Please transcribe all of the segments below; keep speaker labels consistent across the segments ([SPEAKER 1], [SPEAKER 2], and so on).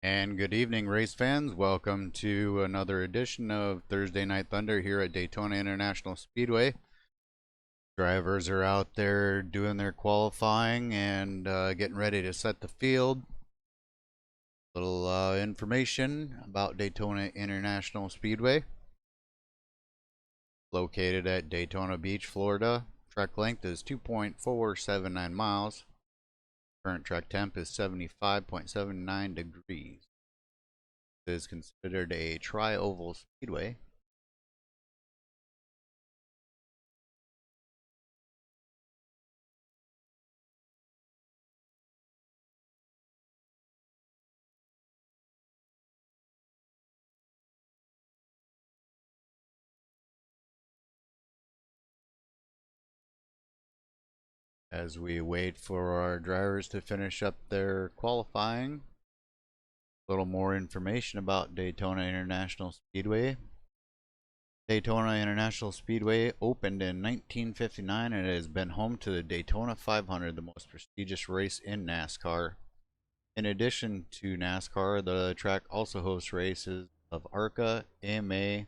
[SPEAKER 1] And good evening, race fans. Welcome to another edition of Thursday Night Thunder here at Daytona International Speedway. Drivers are out there doing their qualifying and getting ready to set the field. Little information about Daytona International Speedway. Located at Daytona Beach, Florida. Track length is 2.479 miles. Current track temp is 75.79 degrees. Is considered a tri-oval speedway. As we wait for our drivers to finish up their qualifying, a little more information about Daytona International Speedway. Daytona International Speedway opened in 1959 and it has been home to the Daytona 500, the most prestigious race in NASCAR. In addition to NASCAR, the track also hosts races of ARCA, AMA,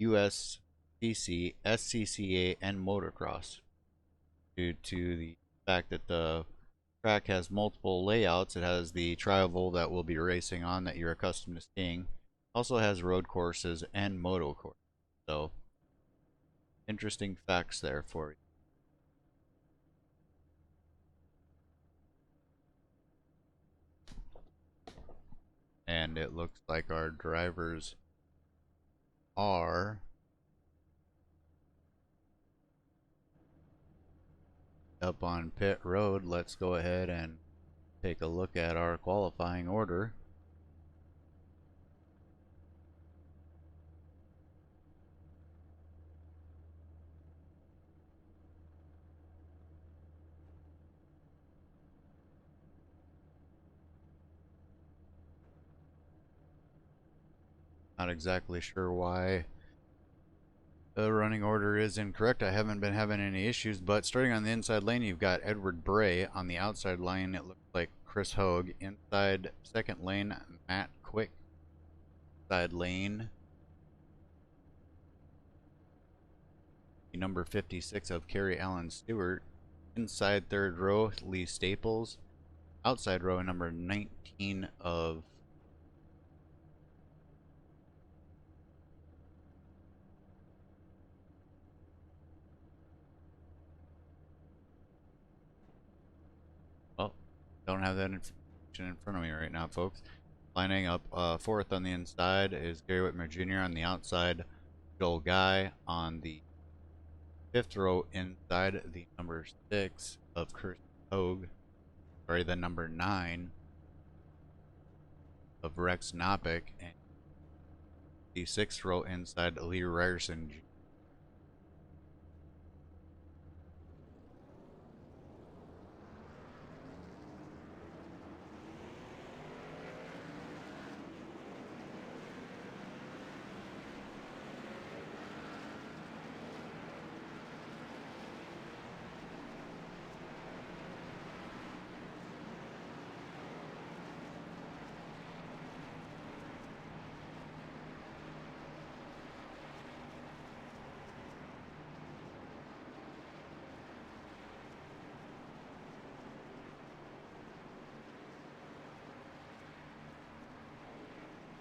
[SPEAKER 1] USCC, SCCA, and motocross. Due to the fact that the track has multiple layouts, it has the tri-oval that we'll be racing on that you're accustomed to seeing. Also has road courses and moto courses. So, interesting facts there for you. And it looks like our drivers are up on pit road. Let's go ahead and take a look at our qualifying order. Not exactly sure why the running order is incorrect. I haven't been having any issues, but starting on the inside lane, you've got Edward Bray. On the outside lane, it looks like Chris Hogue. Inside second lane, Matt Quick. Inside lane, number 56 of Carrie Allen Stewart. Inside third row, Lee Staples. Outside row, number 19 of well, don't have that information in front of me right now, folks. Lining up fourth on the inside is Gary Whitmer Jr. On the outside, Joel Guy. On the fifth row inside, the number 6 of Kirsten Hogue. Sorry, the number 9 of Rex Knopick. And the sixth row inside, Lee Ryerson Jr.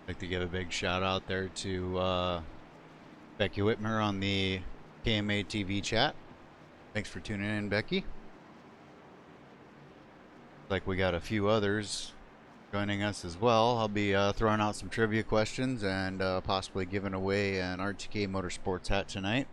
[SPEAKER 1] I'd like to give a big shout out there to Becky Whitmer on the KMA TV chat. Thanks for tuning in, Becky. Like we got a few others joining us as well. I'll be throwing out some trivia questions and possibly giving away an RTK Motorsports hat tonight.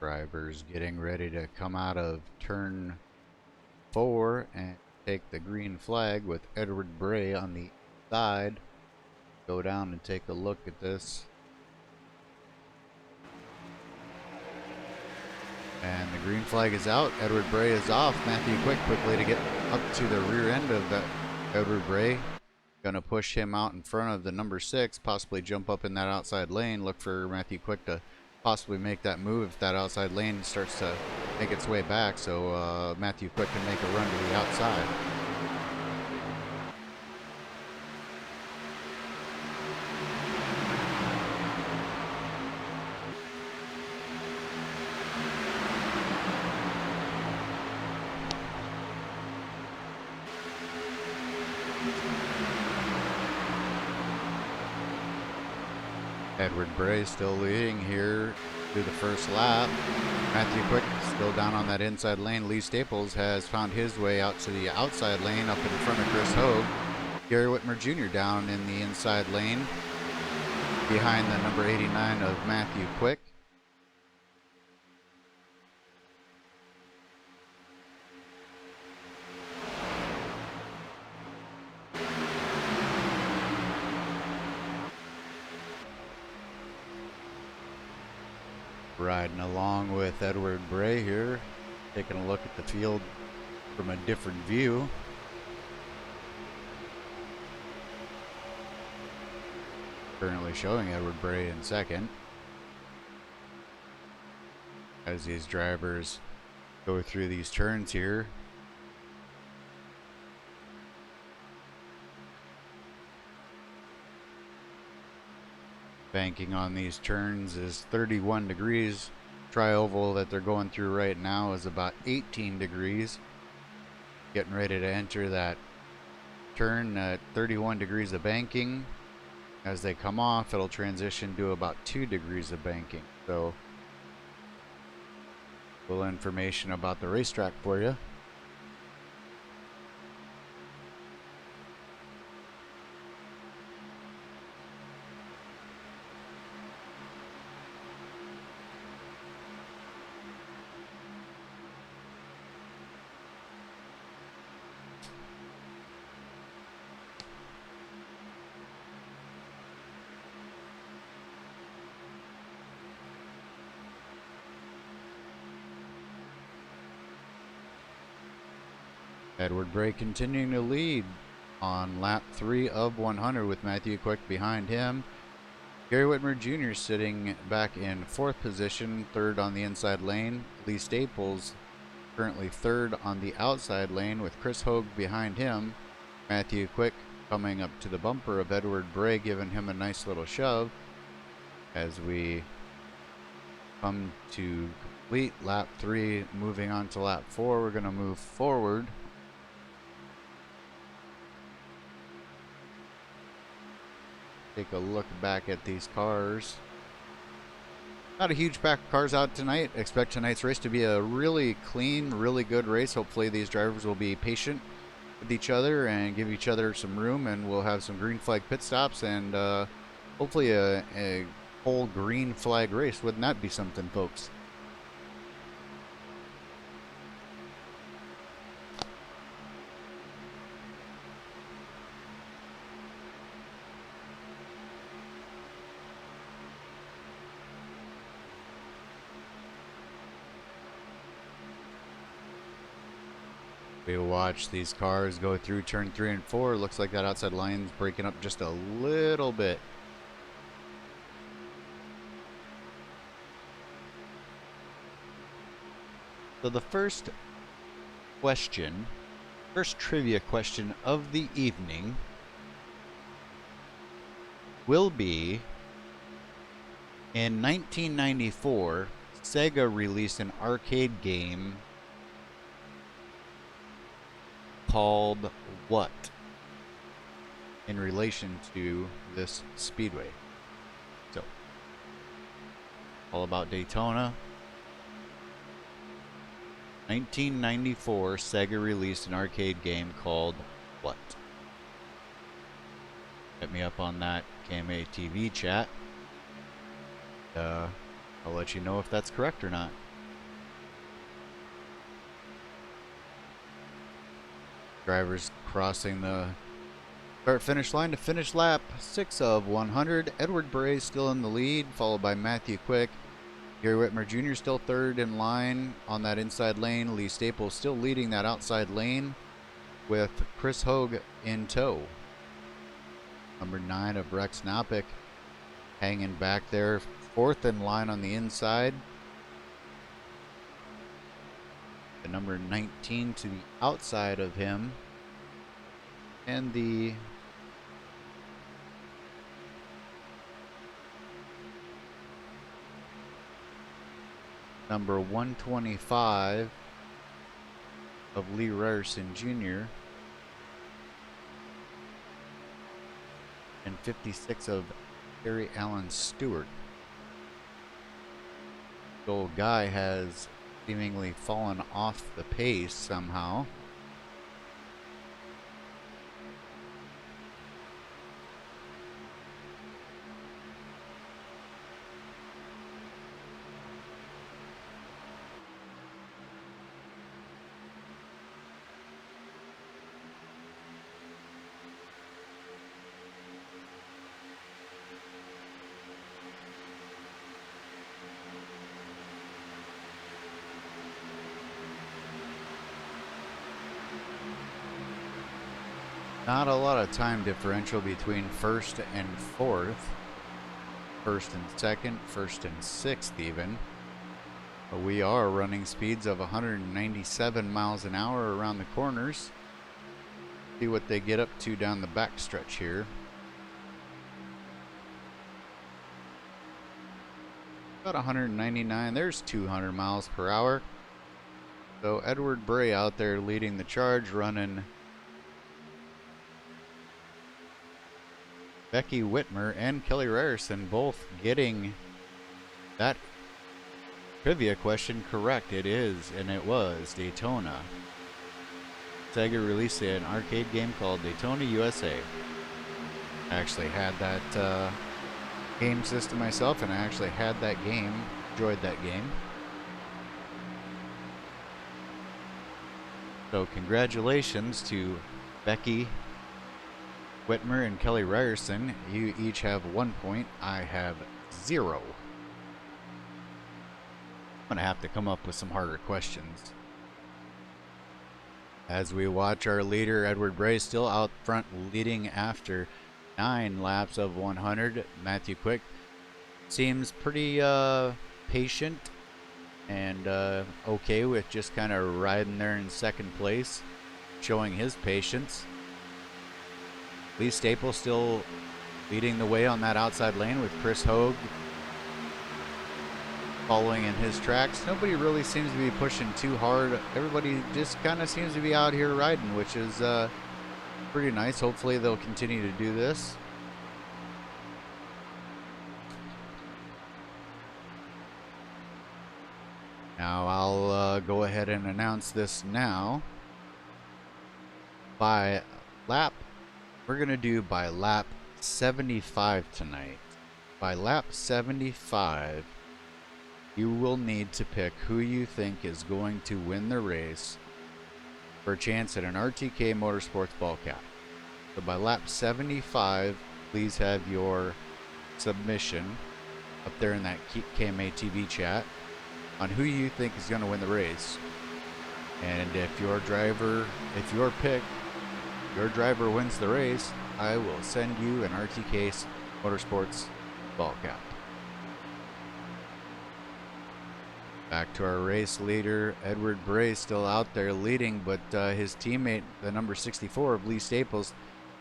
[SPEAKER 1] Drivers getting ready to come out of turn 4 and take the green flag with Edward Bray on the side. Go down and take a look at this. And the green flag is out. Edward Bray is off. Matthew Quick quickly to get up to the rear end of that Edward Bray. Gonna push him out in front of the number 6, possibly jump up in that outside lane. Look for Matthew Quick to possibly make that move if that outside lane starts to make its way back, so Matthew Quick can make a run to the outside. Edward Bray still leading here through the first lap. Matthew Quick still down on that inside lane. Lee Staples has found his way out to the outside lane up in front of Chris Hogue. Gary Whitmer Jr. down in the inside lane behind the number 89 of Matthew Quick. Riding along with Edward Bray here, taking a look at the field from a different view. Currently showing Edward Bray in second as these drivers go through these turns here. Banking on these turns is 31 degrees. Tri-oval that they're going through right now is about 18 degrees. Getting ready to enter that turn at 31 degrees of banking. As they come off, it'll transition to about 2 degrees of banking. So, a little information about the racetrack for you. Edward Bray continuing to lead on lap 3 of 100 with Matthew Quick behind him. Gary Whitmer Jr. sitting back in 4th position, 3rd on the inside lane. Lee Staples currently 3rd on the outside lane with Chris Hogue behind him. Matthew Quick coming up to the bumper of Edward Bray, giving him a nice little shove as we come to complete lap 3. Moving on to lap 4, we're going to move forward. Take a look back at these cars. Not a huge pack of cars out tonight. Expect tonight's race to be a really clean, really good race. Hopefully these drivers will be patient with each other and give each other some room, and we'll have some green flag pit stops and hopefully a whole green flag race. Wouldn't that be something, folks? We'll watch these cars go through turn 3 and 4. Looks like that outside line's breaking up just a little bit. So the first trivia question of the evening will be, in 1994, Sega released an arcade game called what in relation to this speedway? So, all about Daytona. 1994, Sega released an arcade game called what? Hit me up on that KMA TV chat. I'll let you know if that's correct or not. Drivers crossing the start-finish line to finish lap 6 of 100. Edward Bray still in the lead, followed by Matthew Quick. Gary Whitmer Jr. still 3rd in line on that inside lane. Lee Staples still leading that outside lane with Chris Hogue in tow. Number 9 of Rex Knopik hanging back there, 4th in line on the inside. The number 19 to the outside of him, and the number 125 of Lee Ryerson Jr. and 56 of Gary Allen Stewart. The old guy has seemingly fallen off the pace somehow. Not a lot of time differential between 1st and 4th. 1st and 2nd, 1st and 6th even. But we are running speeds of 197 miles an hour around the corners. See what they get up to down the back stretch here. About 199, there's 200 miles per hour. So Edward Bray out there leading the charge, running Becky Whitmer and Kelly Ryerson both getting that trivia question correct. It is, and it was, Daytona. Sega released an arcade game called Daytona USA. I actually had that game system myself, and I actually had that game, enjoyed that game. So congratulations to Becky Whitmer and Kelly Ryerson. You each have 1 point. I have 0. I'm gonna have to come up with some harder questions. As we watch our leader, Edward Bray, still out front leading after 9 laps of 100. Matthew Quick seems pretty patient and okay with just kind of riding there in second place, showing his patience. Lee Staples still leading the way on that outside lane with Chris Hogue following in his tracks. Nobody really seems to be pushing too hard. Everybody just kind of seems to be out here riding, which is pretty nice. Hopefully they'll continue to do this. Now I'll go ahead and announce this now. By lap, we're going to do by lap 75 tonight. By lap 75, you will need to pick who you think is going to win the race for a chance at an RTK Motorsports ball cap. So by lap 75, please have your submission up there in that KMA TV chat on who you think is going to win the race. And if your driver wins the race, I will send you an RTK Motorsports ball cap. Back to our race leader, Edward Bray, still out there leading, but his teammate, the number 64 of Lee Staples,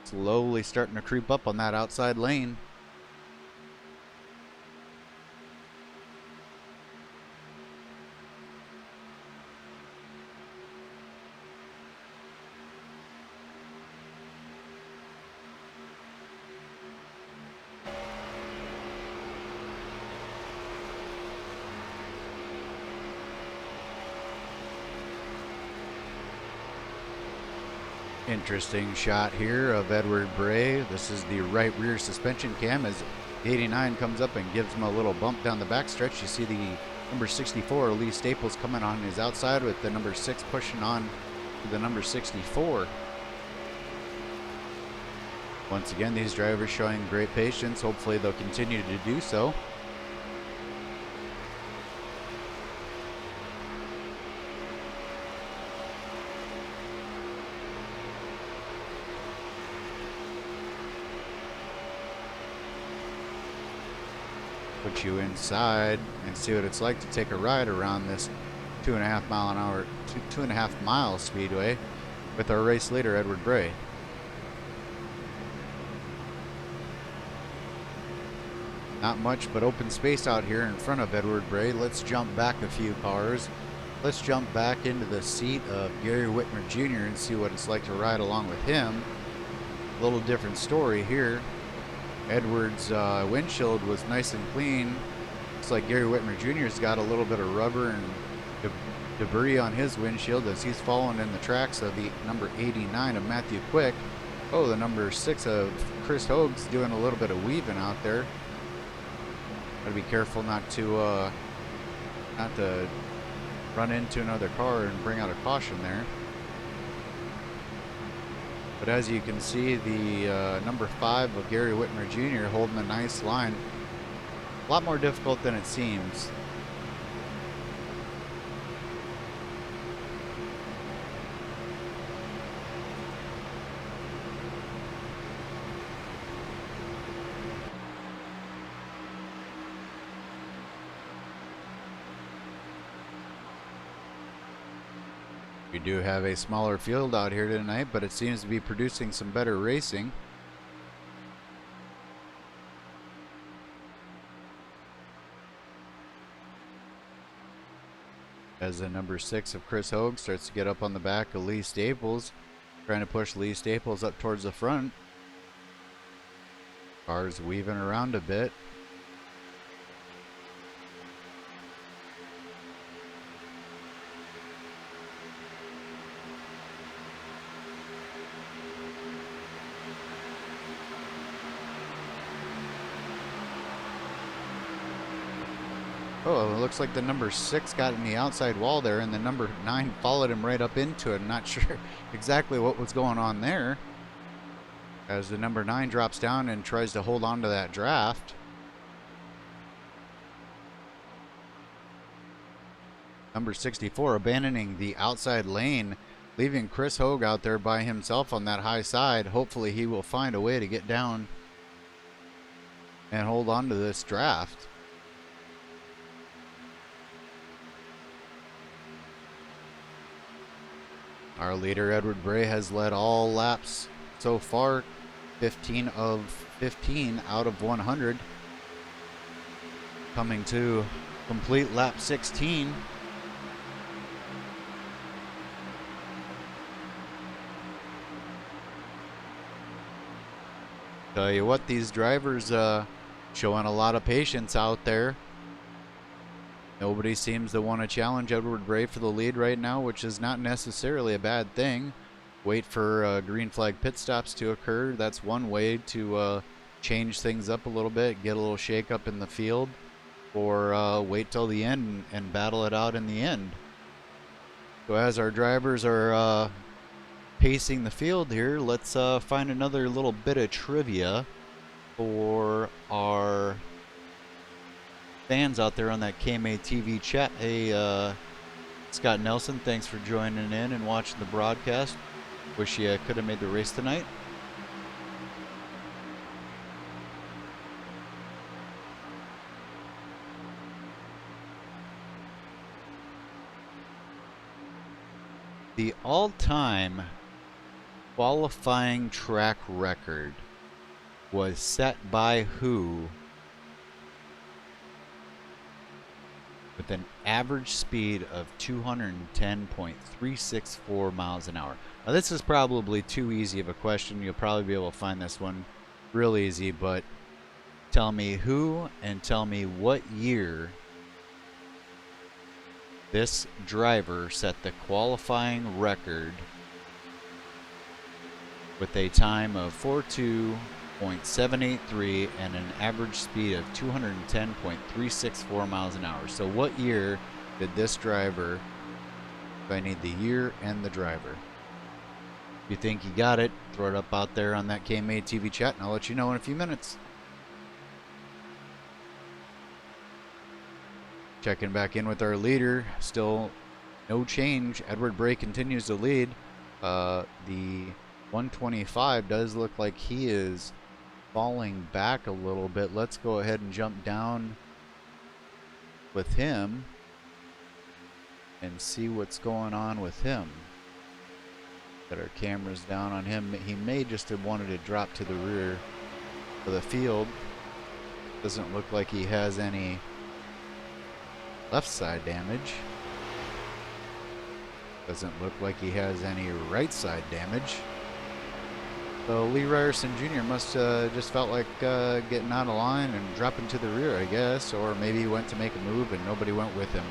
[SPEAKER 1] slowly starting to creep up on that outside lane. Interesting shot here of Edward Bray. This is the right rear suspension cam as the 89 comes up and gives him a little bump down the backstretch. You see the number 64, Lee Staples, coming on his outside with the number 6 pushing on to the number 64. Once again, these drivers showing great patience. Hopefully they'll continue to do so. Put you inside and see what it's like to take a ride around this 2.5 mile an hour, 2.5 mile speedway with our race leader, Edward Bray. Not much but open space out here in front of Edward Bray. Let's jump back a few cars. Let's jump back into the seat of Gary Whitmer Jr. and see what it's like to ride along with him. A little different story here. Edward's windshield was nice and clean. Looks like Gary Whitmer Jr.'s got a little bit of rubber and debris on his windshield as he's following in the tracks of the number 89 of Matthew Quick. Oh, the number 6 of Chris Hogue's doing a little bit of weaving out there. Gotta be careful not to run into another car and bring out a caution there. But as you can see, the number 5 of Gary Whitmer Jr. holding a nice line. A lot more difficult than it seems. We do have a smaller field out here tonight, but it seems to be producing some better racing. As the number 6 of Chris Hogue starts to get up on the back of Lee Staples, trying to push Lee Staples up towards the front. Cars weaving around a bit. Oh, it looks like the number 6 got in the outside wall there, and the number 9 followed him right up into it. I'm not sure exactly what was going on there, as the number 9 drops down and tries to hold on to that draft. Number 64 abandoning the outside lane leaving Chris Hogue out there by himself on that high side. Hopefully he will find a way to get down and hold on to this draft. Our leader, Edward Bray, has led all laps so far, 15 of 15 out of 100. Coming to complete lap 16. Tell you what, these drivers showing a lot of patience out there. Nobody seems to want to challenge Edward Bray for the lead right now, which is not necessarily a bad thing. Wait for green flag pit stops to occur. That's one way to change things up a little bit, get a little shake up in the field, or wait till the end and battle it out in the end. So as our drivers are pacing the field here, let's find another little bit of trivia for our fans out there on that KMA TV chat. Hey, Scott Nelson, thanks for joining in and watching the broadcast. Wish you could have made the race tonight. The all-time qualifying track record was set by who with an average speed of 210.364 miles an hour. Now this is probably too easy of a question. You'll probably be able to find this one real easy, but tell me who and tell me what year this driver set the qualifying record with a time of 42.783 and an average speed of 210.364 miles an hour. So what year did this driver, if I need the year and the driver. If you think you got it, throw it up out there on that KMA TV chat and I'll let you know in a few minutes. Checking back in with our leader, still no change. Edward Bray continues to lead. The 125 does look like he is falling back a little bit. Let's go ahead and jump down with him and see what's going on with him. Got our cameras down on him. He may just have wanted to drop to the rear of the field. Doesn't look like he has any left side damage. Doesn't look like he has any right side damage. So Lee Ryerson Jr. must just felt like getting out of line and dropping to the rear, I guess, or maybe he went to make a move and nobody went with him.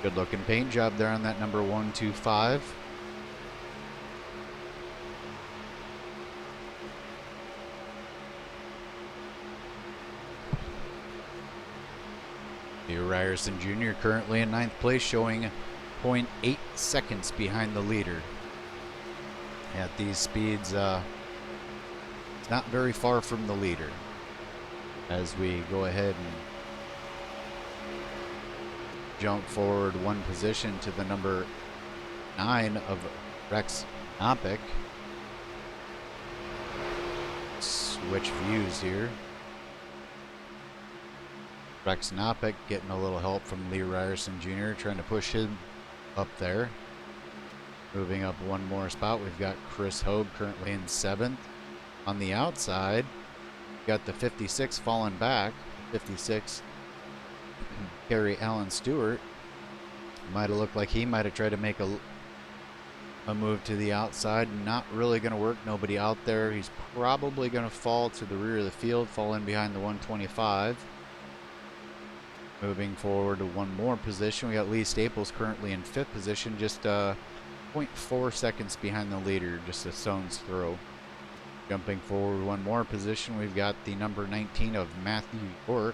[SPEAKER 1] Good looking paint job there on that number 125. Lee Ryerson Jr. currently in 9th place, showing 0.8 seconds behind the leader. At these speeds, it's not very far from the leader. As we go ahead and jump forward one position to the number 9 of Rex Knopick. Switch views here. Rex Knopick getting a little help from Lee Ryerson Jr. trying to push him up there. Moving up one more spot, we've got Chris Hogue currently in 7th. On the outside, got the 56 falling back. 56, Kerry Allen Stewart. Might have looked like he might have tried to make a move to the outside. Not really going to work. Nobody out there. He's probably going to fall to the rear of the field, fall in behind the 125. Moving forward to one more position, we got Lee Staples currently in 5th position, just 0.4 seconds behind the leader, just a stone's throw. Jumping forward one more position, we've got the number 19 of Matthew York.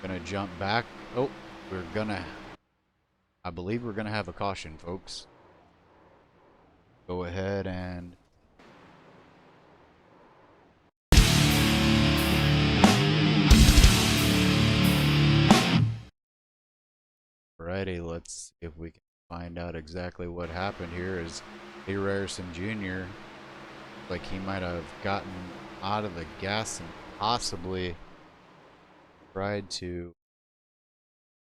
[SPEAKER 1] Gonna jump back. Oh, I believe we're gonna have a caution, folks. Go ahead and Alrighty, let's see if we can find out exactly what happened here. Is A. Ryerson Jr. like he might have gotten out of the gas and possibly tried to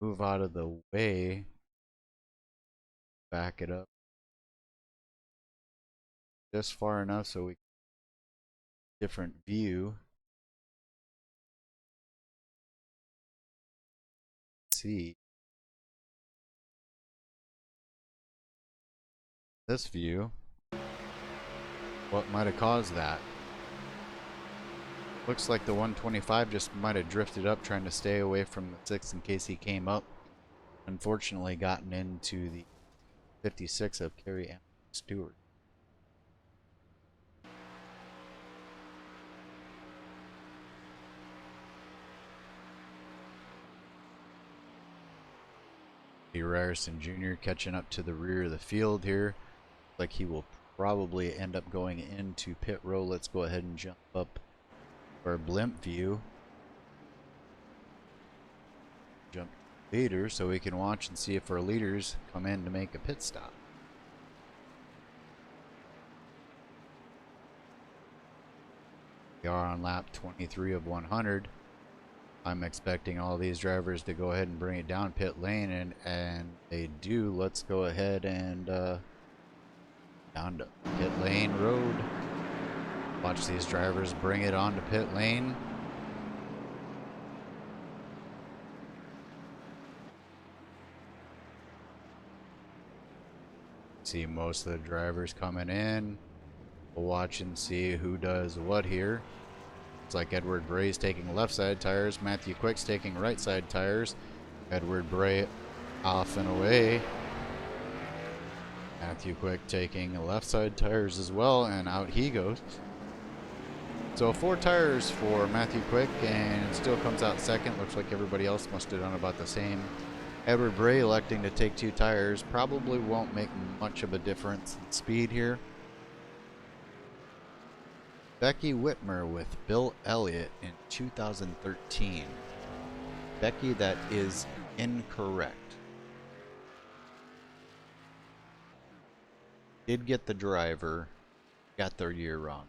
[SPEAKER 1] move out of the way, back it up just far enough so we different view. See this view, what might have caused that. Looks like the 125 just might have drifted up trying to stay away from the 6 in case he came up. Unfortunately gotten into the 56 of Kerry and Stewart. Ryerson Jr. catching up to the rear of the field here. Like he will probably end up going into pit row. Let's go ahead and jump up our blimp view. Jump leader so we can watch and see if our leaders come in to make a pit stop. We are on lap 23 of 100. I'm expecting all these drivers to go ahead and bring it down pit lane, and they do. Let's go ahead and down to pit lane road. Watch these drivers bring it onto pit lane. See most of the drivers coming in. We'll watch and see who does what here. Looks like Edward Bray's taking left side tires. Matthew Quick's taking right side tires. Edward Bray off and away. Matthew Quick taking left side tires as well, and out he goes. So 4 tires for Matthew Quick, and it still comes out second. Looks like everybody else must have done about the same. Edward Bray electing to take 2 tires probably won't make much of a difference in speed here. Becky Whitmer with Bill Elliott in 2013. Becky, that is incorrect. Did get the driver, got their year wrong.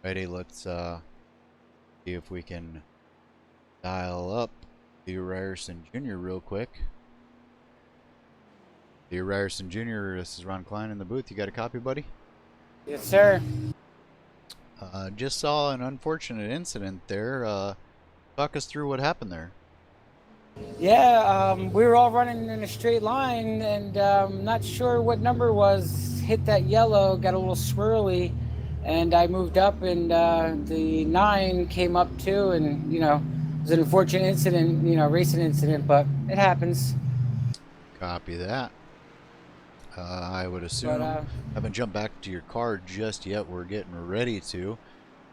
[SPEAKER 1] Ready, let's see if we can dial up the Ryerson Jr. real quick. The Ryerson Jr., this is Ron Klein in the booth. You got a copy, buddy?
[SPEAKER 2] Yes, sir.
[SPEAKER 1] Just saw an unfortunate incident there. Talk us through what happened there.
[SPEAKER 2] Yeah, we were all running in a straight line, and not sure what number was. Hit that yellow, got a little swirly, and I moved up, and the 9 came up too, and it was an unfortunate incident, racing incident, but it happens.
[SPEAKER 1] Copy that. I would assume. I haven't jumped back to your car just yet. We're getting ready to.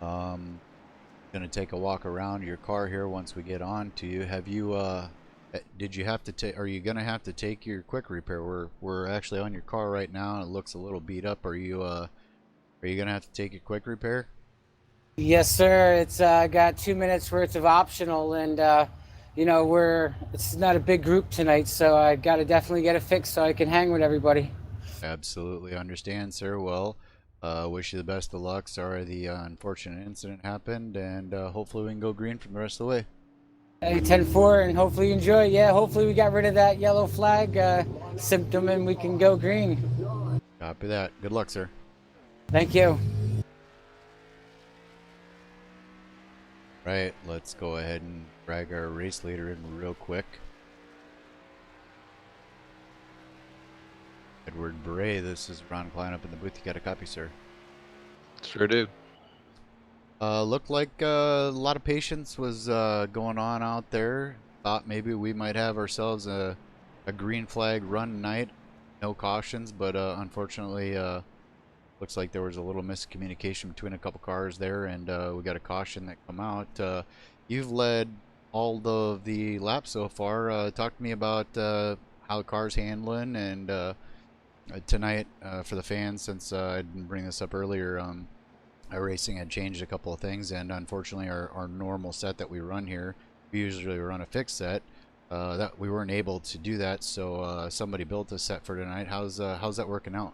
[SPEAKER 1] Gonna take a walk around your car here once we get on to you. Have you did you have to take, are you gonna have to take your quick repair? We're actually on your car right now and it looks a little beat up. Are you gonna have to take your quick repair?
[SPEAKER 2] Yes, sir. It's got 2 minutes worth of optional, and it's not a big group tonight, so I got to definitely get it fixed so I can hang with everybody.
[SPEAKER 1] Absolutely understand, sir. Well, wish you the best of luck. Sorry the unfortunate incident happened, and hopefully we can go green from the rest of the way.
[SPEAKER 2] Hey, 10-4, and hopefully you enjoy. Yeah, hopefully we got rid of that yellow flag symptom and we can go green.
[SPEAKER 1] Copy that. Good luck, sir.
[SPEAKER 2] Thank you.
[SPEAKER 1] Right, let's go ahead and drag our race leader in real quick. Edward Bray, this is Ron Klein up in the booth. You got a copy, sir?
[SPEAKER 3] Sure do.
[SPEAKER 1] Looked like a lot of patience was going on out there. Thought maybe we might have ourselves a green flag run night. No cautions, but unfortunately looks like there was a little miscommunication between a couple cars there, and we got a caution that come out. You've led all of the laps so far. Talk to me about how the car's handling and tonight for the fans, since I didn't bring this up earlier. iRacing had changed a couple of things, and unfortunately, our normal set that we run here, we usually run a fixed set. That we weren't able to do that, so somebody built a set for tonight. How's that working out?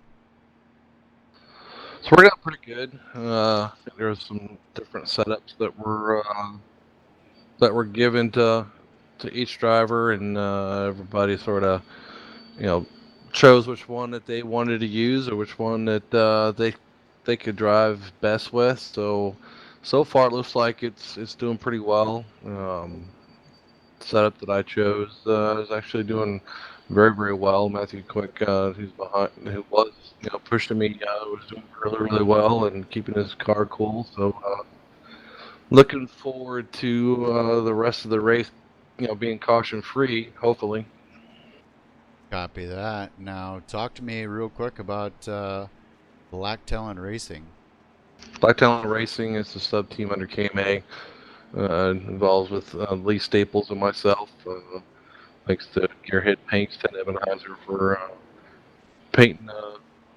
[SPEAKER 3] It's working out pretty good. There was some different setups that were given to each driver, and everybody sort of, you know, chose which one that they wanted to use or which one that they could drive best with. So far, it looks like it's doing pretty well. Setup that I chose is actually doing very well. Matthew Quick, who was pushing me, was doing really well and keeping his car cool. So looking forward to the rest of the race, being caution free, hopefully.
[SPEAKER 1] Copy that. Now, talk to me real quick about Black Talon Racing.
[SPEAKER 3] Black Talon Racing is a sub team under KMA. Involves with Lee Staples and myself. Thanks to Gearhead Paints and Ebenheiser for painting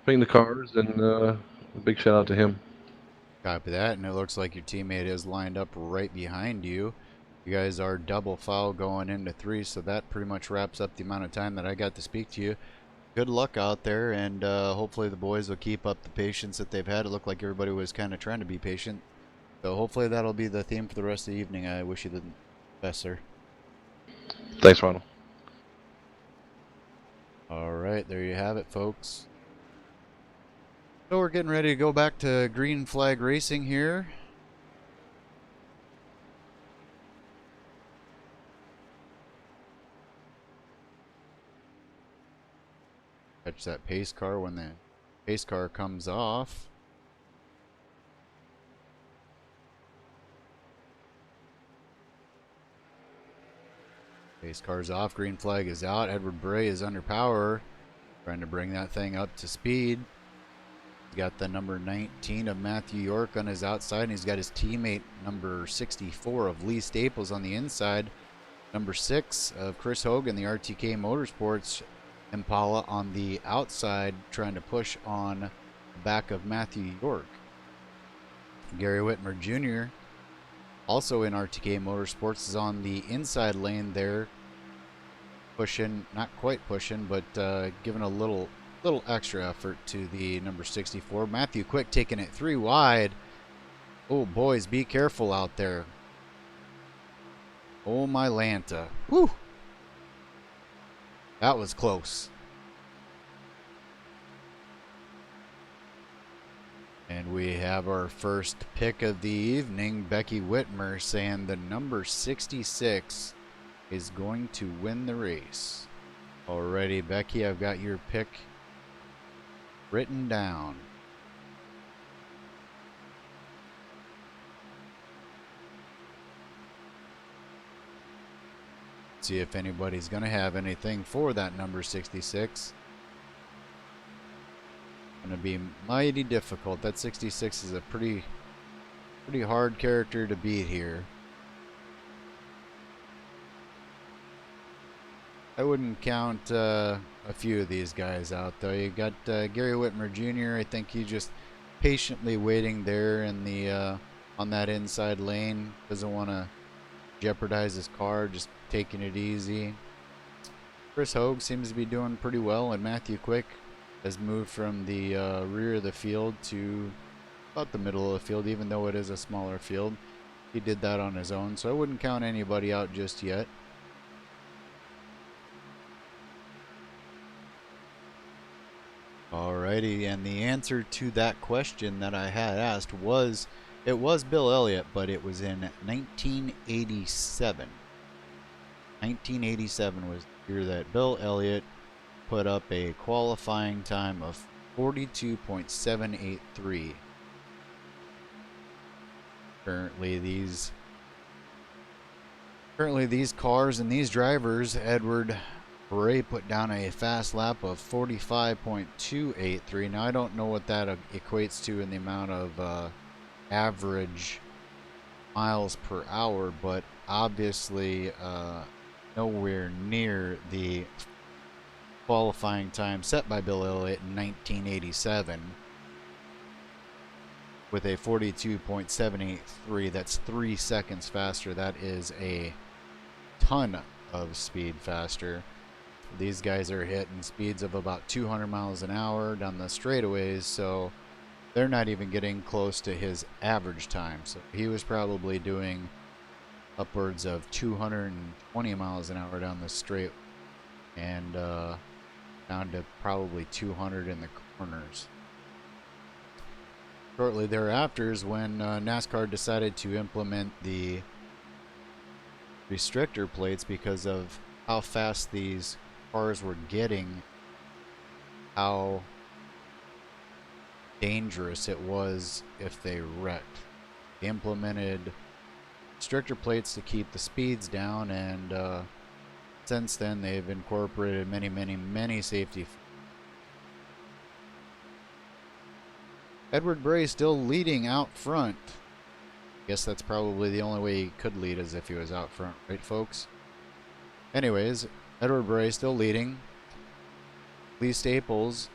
[SPEAKER 3] painting the cars, and a big shout out to him.
[SPEAKER 1] Copy that. And it looks like your teammate is lined up right behind you. You guys are double foul going into 3, so that pretty much wraps up the amount of time that I got to speak to you. Good luck out there, and hopefully the boys will keep up the patience that they've had. It looked like everybody was kind of trying to be patient. So hopefully that'll be the theme for the rest of the evening. I wish you the best, sir.
[SPEAKER 3] Thanks, Ronald.
[SPEAKER 1] All right, there you have it, folks. So we're getting ready to go back to green flag racing here. Catch that pace car when the pace car comes off. Pace car's off, green flag is out. Edward Bray is under power, trying to bring that thing up to speed. He's got the number 19 of Matthew York on his outside, and he's got his teammate number 64 of Lee Staples on the inside. Number 6 of Chris Hogan, the RTK Motorsports Impala, on the outside, trying to push on the back of Matthew York. Gary Whitmer Jr., also in RTK Motorsports, is on the inside lane there, pushing, not quite pushing, but giving a little extra effort to the number 64. Matthew Quick taking it 3 wide. Oh, boys, be careful out there. Oh, my Lanta. Whew. That was close. And we have our first pick of the evening. Becky Whitmer saying the number 66 is going to win the race. Alrighty, Becky, I've got your pick written down. See if anybody's going to have anything for that number 66. Going to be mighty difficult. That 66 is a pretty hard character to beat here. I wouldn't count a few of these guys out, though. You got Gary Whitmer Jr. I think he's just patiently waiting there in the on that inside lane. Doesn't want to jeopardize his car, just taking it easy. Chris Hogue seems to be doing pretty well, and Matthew Quick has moved from the rear of the field to about the middle of the field, even though it is a smaller field. He did that on his own, so I wouldn't count anybody out just yet. Alrighty, and the answer to that question that I had asked was, it was Bill Elliott, but it was in 1987. 1987 was the year that Bill Elliott put up a qualifying time of 42.783. Currently these cars and these drivers, Edward Bray put down a fast lap of 45.283. Now I don't know what that equates to in the amount of average miles per hour, but obviously nowhere near the qualifying time set by Bill Elliott in 1987 with a 42.783. That's 3 seconds faster. That is a ton of speed faster. These guys are hitting speeds of about 200 miles an hour down the straightaways, so they're not even getting close to his average time. So he was probably doing upwards of 220 miles an hour down the straight, and down to probably 200 in the corners. Shortly thereafter is when NASCAR decided to implement the restrictor plates because of how fast these cars were getting, how dangerous it was if they wrecked. They implemented restrictor plates to keep the speeds down, and since then they've incorporated many safety features. Edward Bray still leading out front. Guess that's probably the only way he could lead, is if he was out front, right folks? Anyways, Edward Bray still leading. Lee Staples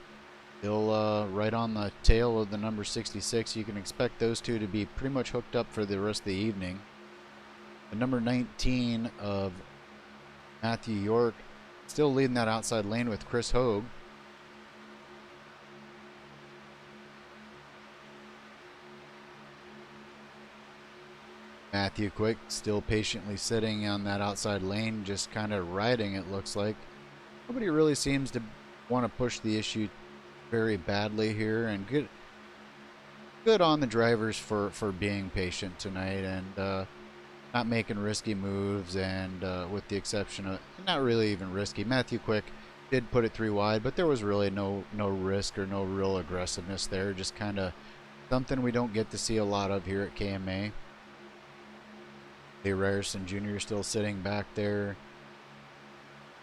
[SPEAKER 1] still right on the tail of the number 66. You can expect those two to be pretty much hooked up for the rest of the evening. The number 19 of Matthew York still leading that outside lane with Chris Hogue. Matthew Quick still patiently sitting on that outside lane, just kind of riding, it looks like. Nobody really seems to want to push the issue very badly here, and good on the drivers for being patient tonight and not making risky moves, and with the exception of, not really even risky, Matthew Quick did put it 3 wide, but there was really no risk or no real aggressiveness there, just kind of something we don't get to see a lot of here at KMA. Lee Ryerson Jr. still sitting back there,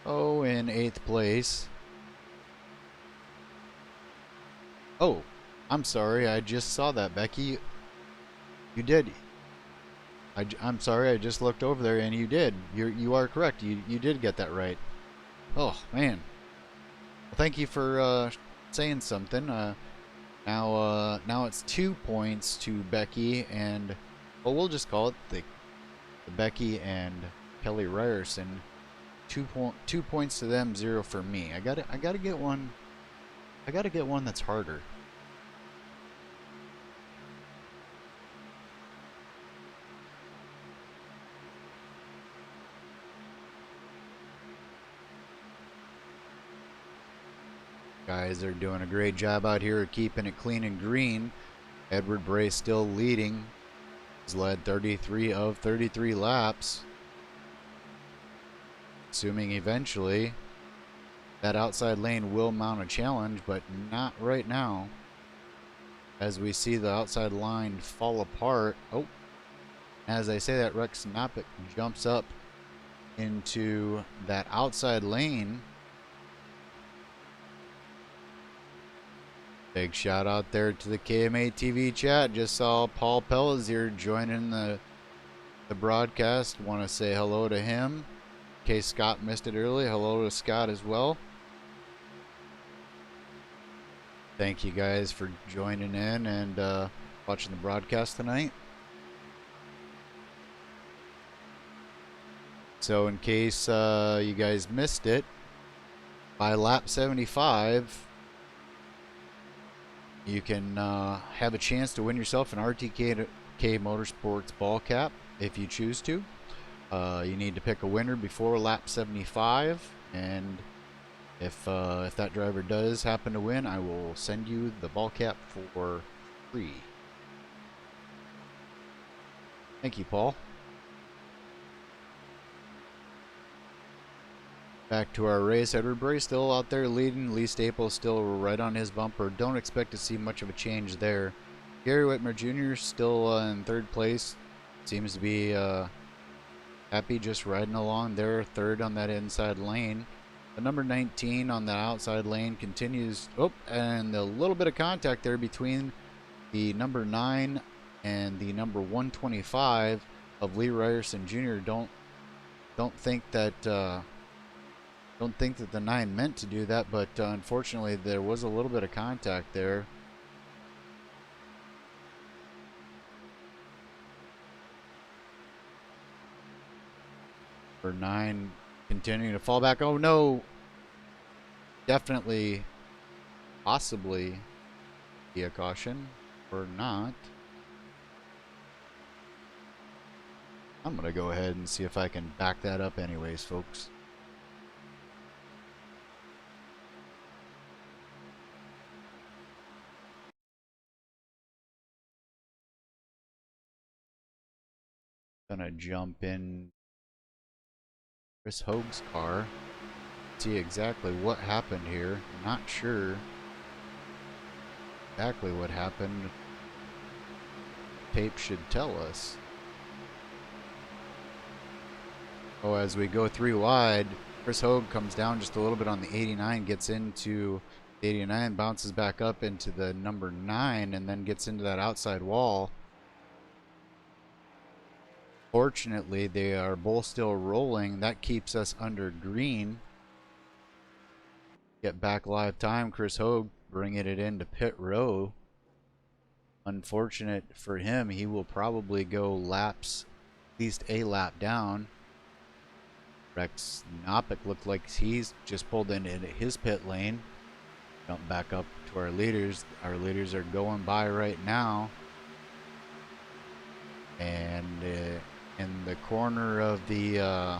[SPEAKER 1] oh, in 8th place. Oh, I'm sorry, I just saw that, Becky. You did. I'm sorry, I just looked over there, and you did. You are correct. You did get that right. Oh, man. Well, thank you for saying something. Now it's 2 points to Becky, and, well, we'll just call it the Becky and Kelly Ryerson. 2 points to them, 0 for me. I gotta get one. I gotta get one that's harder. Guys are doing a great job out here keeping it clean and green. Edward Bray still leading. He's led 33 of 33 laps. Assuming eventually that outside lane will mount a challenge, but not right now. As we see the outside line fall apart. Oh, as I say that, Rex Knoppik jumps up into that outside lane. Big shout out there to the KMA TV chat. Just saw Paul Pellizier joining the broadcast. Want to say hello to him. In case Scott missed it early, hello to Scott as well. Thank you guys for joining in and watching the broadcast tonight. So in case you guys missed it, by lap 75, you can have a chance to win yourself an RTK Motorsports ball cap if you choose to. You need to pick a winner before lap 75, and if that driver does happen to win, I will send you the ball cap for free. Thank you, Paul. Back to our race. Edward Bray still out there leading. Lee Staples still right on his bumper. Don't expect to see much of a change there. Gary Whitmer Jr. still in 3rd place. Seems to be happy just riding along there, 3rd on that inside lane. The number 19 on the outside lane continues. Oh, and a little bit of contact there between the number 9 and the number 125 of Lee Ryerson Jr. Don't think that Don't think that the 9 meant to do that, but unfortunately there was a little bit of contact there. For 9 continuing to fall back. Oh no! Definitely, possibly be a caution or not. I'm going to go ahead and see if I can back that up anyways, folks. Gonna jump in Chris Hoag's car, see exactly what happened here. Not sure exactly what happened. Tape should tell us. Oh, as we go 3 wide, Chris Hoag comes down just a little bit on the 89, gets into the 89, bounces back up into the number 9, and then gets into that outside wall. Fortunately, they are both still rolling. That keeps us under green. Get back live time. Chris Hoag bringing it into pit row. Unfortunate for him, he will probably go laps, at least a lap down. Rex Knopick looked like he's just pulled into his pit lane. Jump back up to our leaders. Our leaders are going by right now. And in the corner of the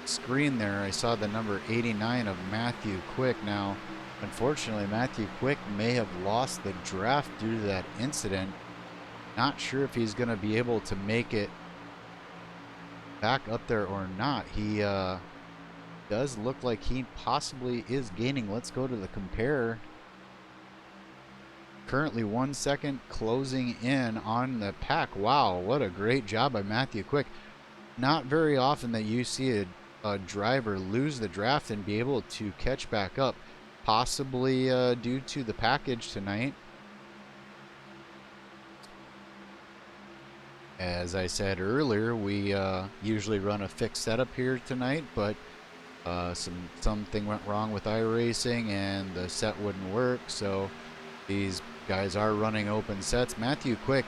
[SPEAKER 1] screen there, I saw the number 89 of Matthew Quick. Now, unfortunately, Matthew Quick may have lost the draft due to that incident. Not sure if he's going to be able to make it back up there or not. He does look like he possibly is gaining. Let's go to the compare. Currently 1 second closing in on the pack. Wow, what a great job by Matthew Quick. Not very often that you see a driver lose the draft and be able to catch back up, possibly due to the package tonight. As I said earlier, we usually run a fixed setup here tonight, but something went wrong with iRacing and the set wouldn't work, so these guys are running open sets. Matthew Quick,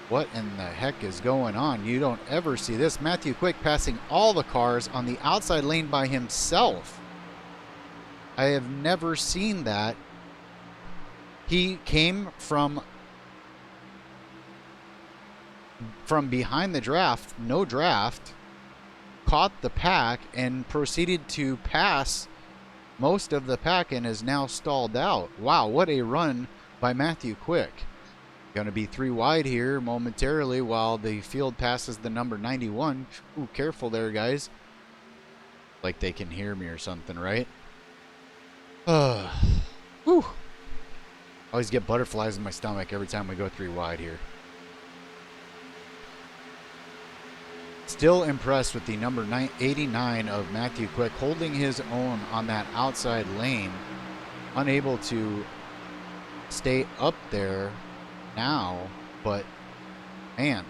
[SPEAKER 1] what in the heck is going on? You don't ever see this. Matthew Quick passing all the cars on the outside lane by himself. I have never seen that. He came from behind the draft, no draft, caught the pack and proceeded to pass most of the pack and is now stalled out. Wow, what a run by Matthew Quick. Going to be 3 wide here momentarily while the field passes the number 91. Ooh, careful there, guys. Like they can hear me or something, right? Whew. Always get butterflies in my stomach every time we go 3 wide here. Still impressed with the number 89 of Matthew Quick holding his own on that outside lane. Unable to stay up there now, but man,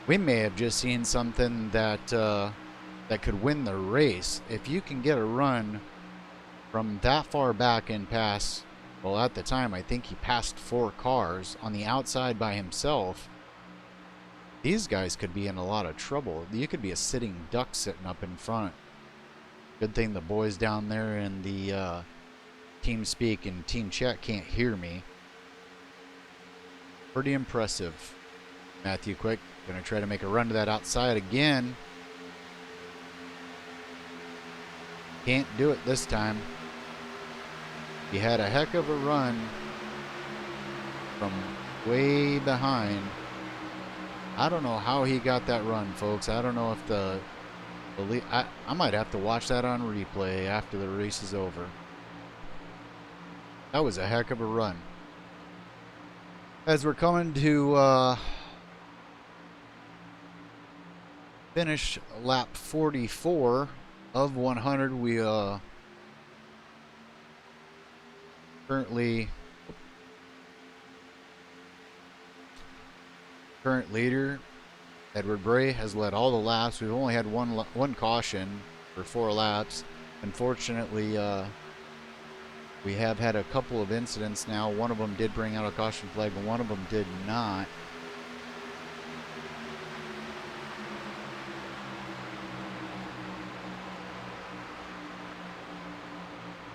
[SPEAKER 1] we may have just seen something that that could win the race. If you can get a run from that far back and pass, well, at the time I think he passed 4 cars on the outside by himself. These guys could be in a lot of trouble. You could be a sitting duck sitting up in front. Good thing the boys down there in the team speak and team chat can't hear me. Pretty impressive. Matthew Quick gonna try to make a run to that outside again. Can't do it this time. He had a heck of a run from way behind. I don't know how he got that run, folks. I don't know if I might have to watch that on replay after the race is over. That was a heck of a run. As we're coming to finish lap 44 of 100, we current leader Edward Bray has led all the laps. We've only had one caution for 4 laps. Unfortunately, we have had a couple of incidents now. One of them did bring out a caution flag, and one of them did not.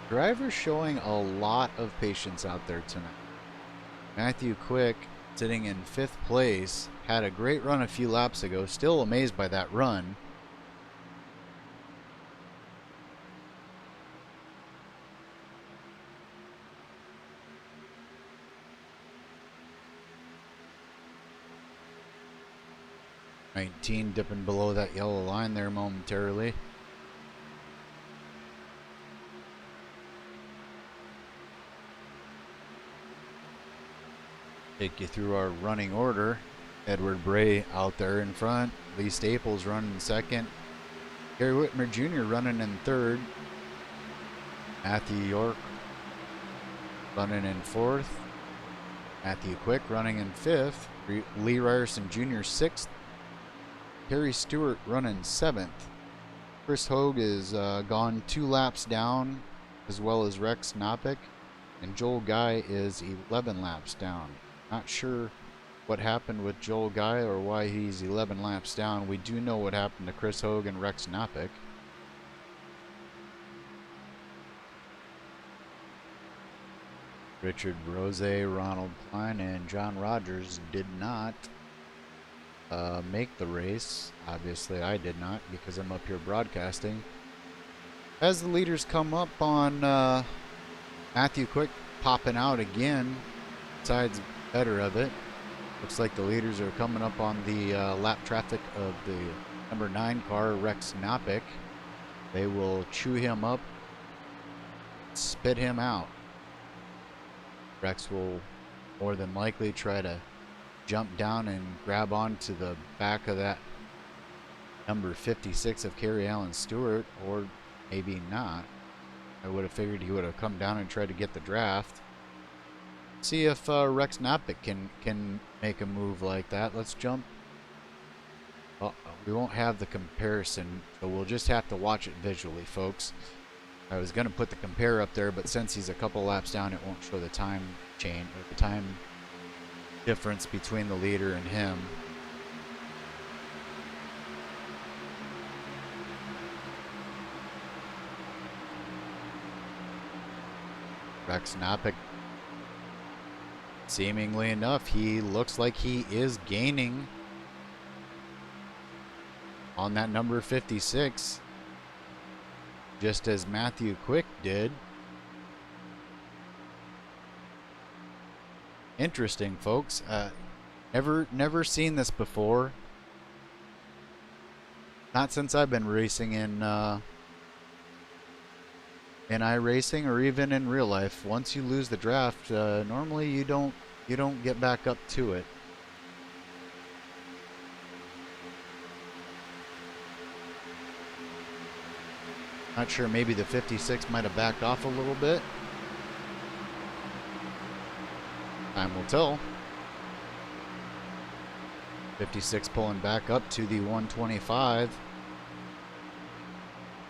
[SPEAKER 1] Drivers showing a lot of patience out there tonight. Matthew Quick, sitting in 5th place, had a great run a few laps ago. Still amazed by that run. Dipping below that yellow line there momentarily. Take you through our running order. Edward Bray out there in front. Lee Staples running in 2nd. Gary Whitmer Jr. running in 3rd. Matthew York running in 4th. Matthew Quick running in 5th. Lee Ryerson Jr. 6th. Harry Stewart running 7th. Chris Hogue is gone 2 laps down, as well as Rex Knopick. And Joel Guy is 11 laps down. Not sure what happened with Joel Guy or why he's 11 laps down. We do know what happened to Chris Hogue and Rex Knopick. Richard Rose, Ronald Klein, and John Rogers did not make the race. Obviously, I did not because I'm up here broadcasting. As the leaders come up on Matthew Quick popping out again, sides better of it. Looks like the leaders are coming up on the lap traffic of the number 9 car, Rex Knopick. They will chew him up, spit him out. Rex will more than likely try to jump down and grab onto the back of that number 56 of Kerry Allen Stewart, or maybe not. I would have figured he would have come down and tried to get the draft. See if Rex Knopick can make a move like that. Let's jump. We won't have the comparison, so we'll just have to watch it visually, folks. I was going to put the compare up there, but since he's a couple laps down, it won't show the time change, or the time difference between the leader and him. Rex Knopick, seemingly enough, he looks like he is gaining on that number 56, just as Matthew Quick did. Interesting, folks. Never seen this before. Not since I've been racing in iRacing or even in real life. Once you lose the draft, normally you don't get back up to it. Not sure, maybe the 56 might have backed off a little bit. Time will tell. 56 pulling back up to the 125.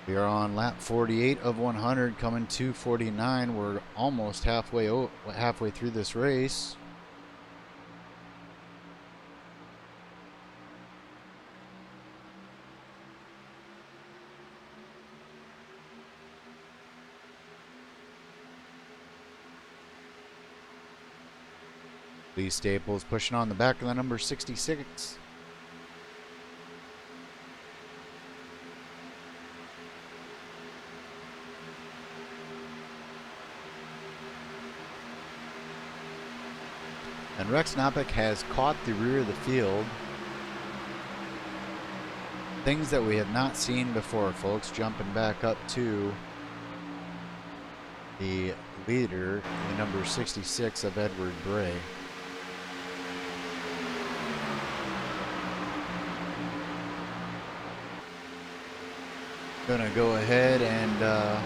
[SPEAKER 1] We are on lap 48 of 100, coming to 49. We're almost halfway through this race. Lee Staples pushing on the back of the number 66. And Rex Knopick has caught the rear of the field. Things that we have not seen before, folks. Jumping back up to the leader, the number 66 of Edward Bray. Gonna go ahead and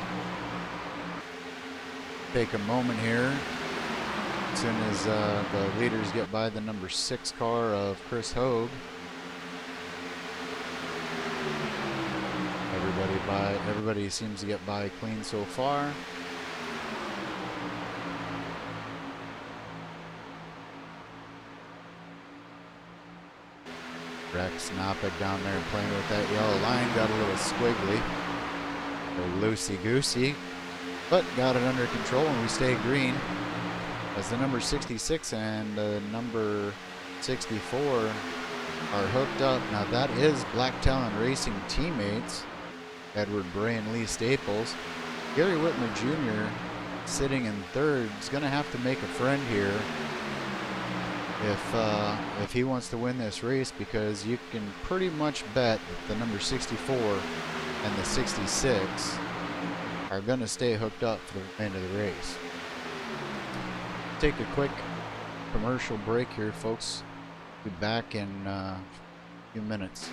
[SPEAKER 1] take a moment here. As soon as the leaders get by the number 6 car of Chris Hogue. by, everybody seems to get by clean so far. Rex Knopick down there playing with that yellow line, got a little squiggly, a loosey-goosey, but got it under control and we stay green as the number 66 and the number 64 are hooked up. Now that is Black Talon Racing teammates, Edward Bray and Lee Staples. Gary Whitmer Jr. sitting in third is going to have to make a friend here if he wants to win this race, because you can pretty much bet that the number 64 and the 66 are going to stay hooked up for the end of the race. Take a quick commercial break here, folks. Be back in a few minutes.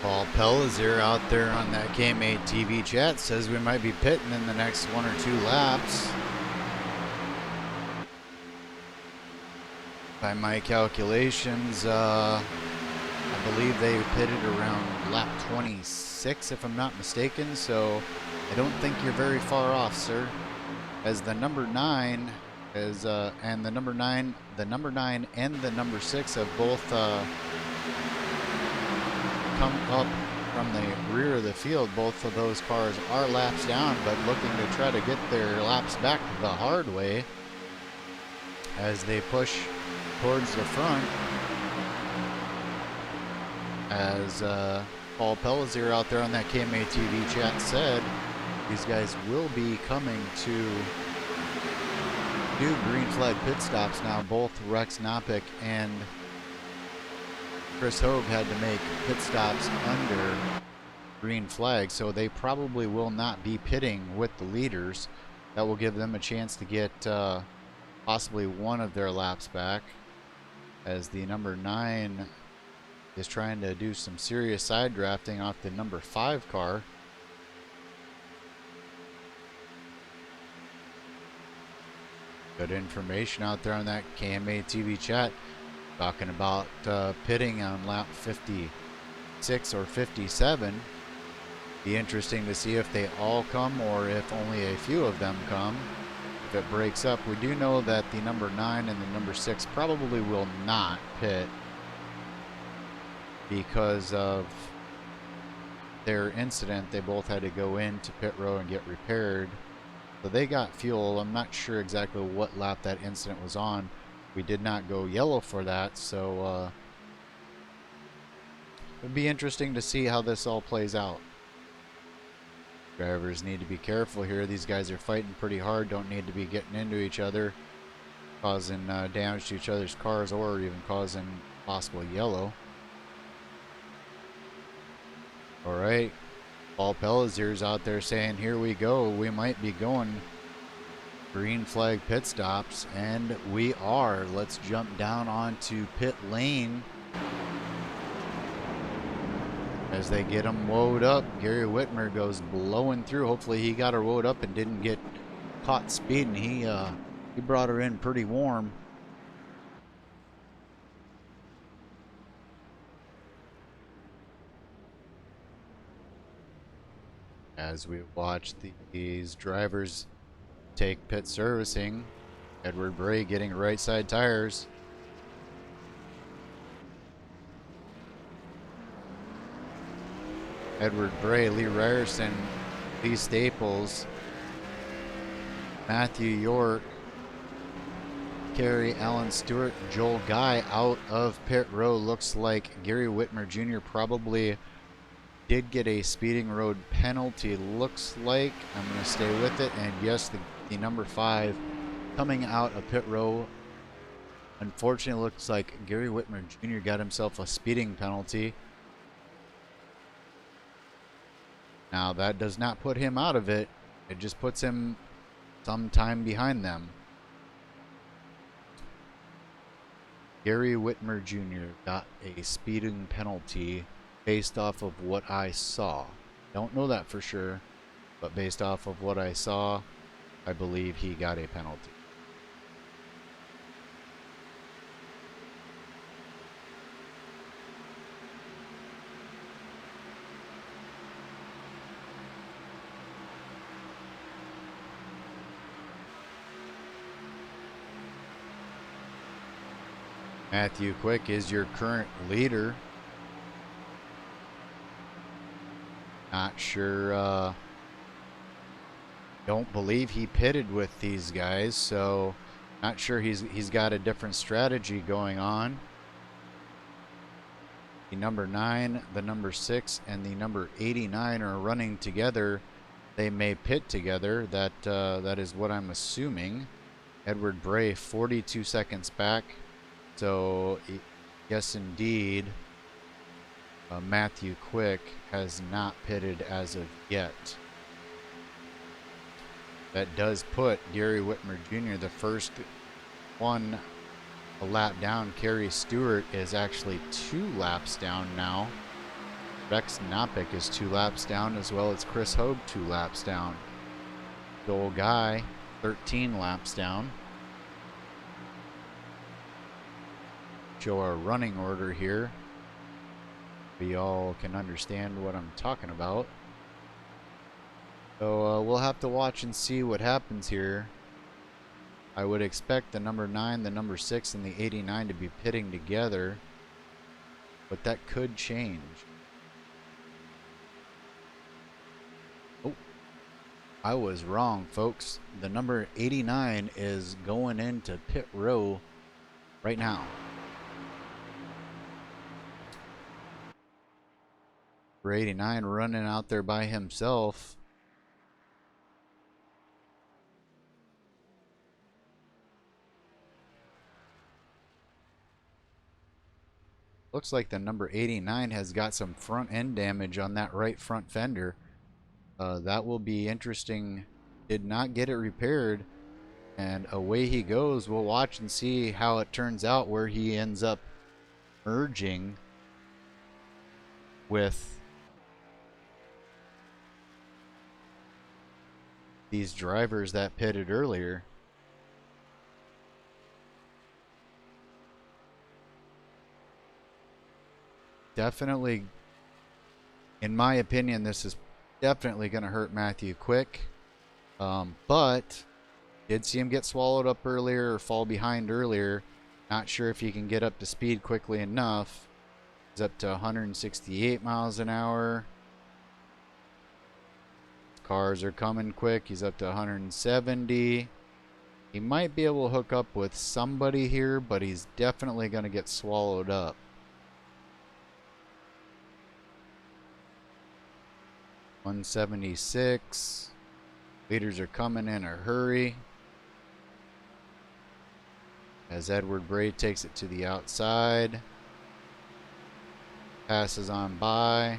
[SPEAKER 1] Paul Pellizier out there on that KMA TV chat says we might be pitting in the next 1 or 2 laps. By my calculations, I believe they pitted around lap 26 if I'm not mistaken, so I don't think you're very far off, sir. As the number 9 is and the number 9 and the number 6 have both come up from the rear of the field. Both of those cars are laps down, but looking to try to get their laps back the hard way as they push towards the front. As Paul Pellizier out there on that KMA TV chat said, these guys will be coming to do green flag pit stops now. Both Rex Knopick and Chris Hogue had to make pit stops under green flag, so they probably will not be pitting with the leaders. That will give them a chance to get possibly one of their laps back, as the number 9 is trying to do some serious side drafting off the number 5 car. Good information out there on that KMA TV chat, talking about pitting on lap 56 or 57. Be interesting to see if they all come or if only a few of them come. If it breaks up, we do know that the number 9 and the number 6 probably will not pit because of their incident. They both had to go into pit row and get repaired, so they got fuel. I'm not sure exactly what lap that incident was on. We did not go yellow for that, so it'd be interesting to see how this all plays out. Drivers need to be careful here. These guys are fighting pretty hard, don't need to be getting into each other, causing damage to each other's cars, or even causing possible yellow. Alright, Paul Pellizier's out there saying, here we go, we might be going green flag pit stops, and we are. Let's jump down onto pit lane as they get them woed up. Gary Whitmer goes blowing through. Hopefully he got her woed up and didn't get caught speeding. He brought her in pretty warm. As we watch these drivers take pit servicing, Edward Bray getting right side tires. Edward Bray, Lee Ryerson, Lee Staples, Matthew York, Kerry, Alan Stewart, Joel Guy out of pit row. Looks like Gary Whitmer Jr. probably did get a speeding road penalty. Looks like I'm going to stay with it. And yes, the number 5 coming out of pit row. Unfortunately, looks like Gary Whitmer Jr. got himself a speeding penalty. Now, that does not put him out of it. It just puts him some time behind them. Gary Whitmer Jr. got a speeding penalty based off of what I saw. Don't know that for sure, but based off of what I saw, I believe he got a penalty. Matthew Quick is your current leader. Not sure, don't believe he pitted with these guys, so not sure he's got a different strategy going on. The number 9, the number 6, and the number 89 are running together. They may pit together. That is what I'm assuming. Edward Bray 42 seconds back. So, yes, indeed, Matthew Quick has not pitted as of yet. That does put Gary Whitmer Jr. the first one a lap down. Kerry Stewart is actually 2 laps down now. Rex Knopick is 2 laps down, as well as Chris Hogue 2 laps down. Joel Guy 13 laps down. Show our running order here. We all can understand what I'm talking about. So we'll have to watch and see what happens here. I would expect the number 9, the number 6, and the 89 to be pitting together, but that could change. Oh, I was wrong, folks. The number 89 is going into pit row right now. For 89 running out there by himself. Looks like the number 89 has got some front end damage on that right front fender. That will be interesting. Did not get it repaired, and away he goes. We'll watch and see how it turns out, where he ends up merging with these drivers that pitted earlier. Definitely, in my opinion, this is definitely going to hurt Matthew Quick. But did see him get swallowed up earlier or fall behind earlier. Not sure if he can get up to speed quickly enough. He's up to 168 miles an hour. Cars are coming quick. He's up to 170. He might be able to hook up with somebody here, but he's definitely going to get swallowed up. $176. Leaders are coming in a hurry as Edward Bray takes it to the outside. Passes on by.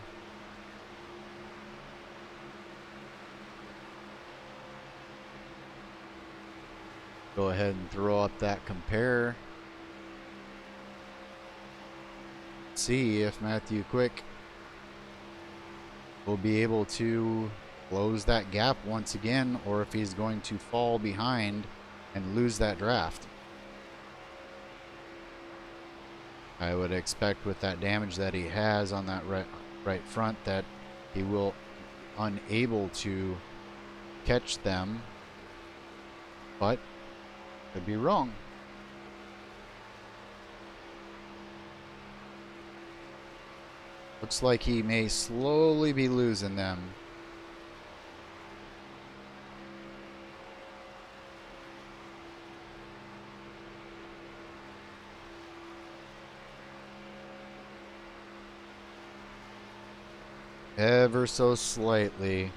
[SPEAKER 1] Go ahead and throw up that compare. See if Matthew Quick will be able to close that gap once again, or if he's going to fall behind and lose that draft. I would expect with that damage that he has on that right front that he will be unable to catch them, but could be wrong. Looks like he may slowly be losing them. Ever so slightly.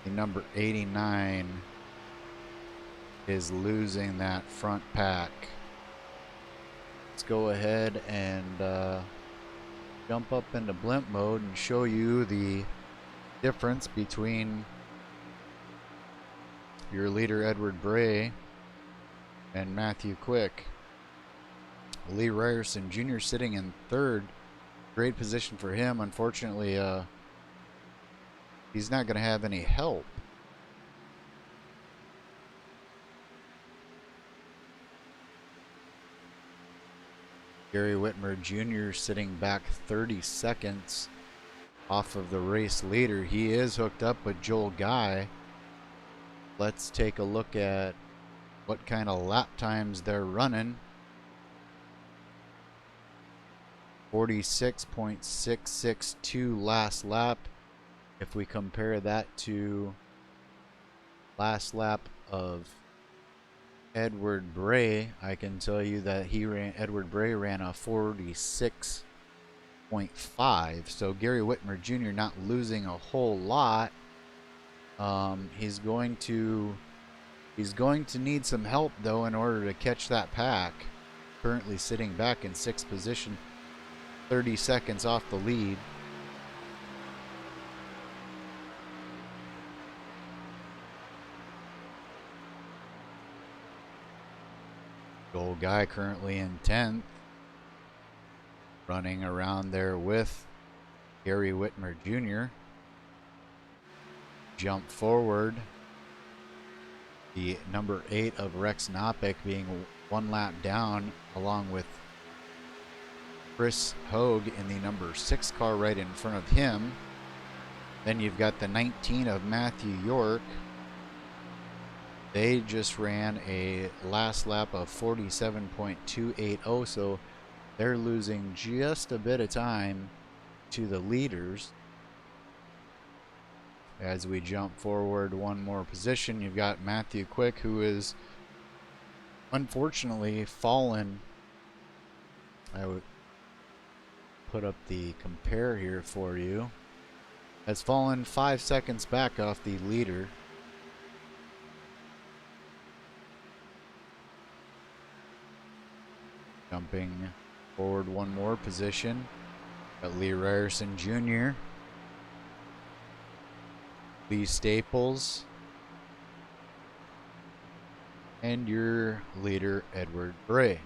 [SPEAKER 1] The number 89 is losing that front pack. Let's go ahead and jump up into blimp mode and show you the difference between your leader Edward Bray and Matthew Quick. Lee Ryerson Jr. sitting in third. Great position for him. Unfortunately, he's not going to have any help. Gary Whitmer Jr. sitting back 30 seconds off of the race leader. He is hooked up with Joel Guy. Let's take a look at what kind of lap times they're running. 46.662 last lap. If we compare that to last lap of Edward Bray, I can tell you that Edward Bray ran a 46.5. So Gary Whitmer Jr. not losing a whole lot. He's going to need some help though in order to catch that pack. Currently sitting back in 6th position, 30 seconds off the lead. Joel Guy currently in 10th, running around there with Gary Whitmer Jr. Jump forward. The number 8 of Rex Knopick being 1 lap down, along with Chris Hogue in the number 6 car right in front of him. Then you've got the 19 of Matthew York. They just ran a last lap of 47.280, so they're losing just a bit of time to the leaders. As we jump forward one more position, you've got Matthew Quick, who is unfortunately fallen. I would put up the compare here for you. Has fallen 5 seconds back off the leader. Jumping forward one more position, got Lee Ryerson Jr., Lee Staples, and your leader Edward Bray.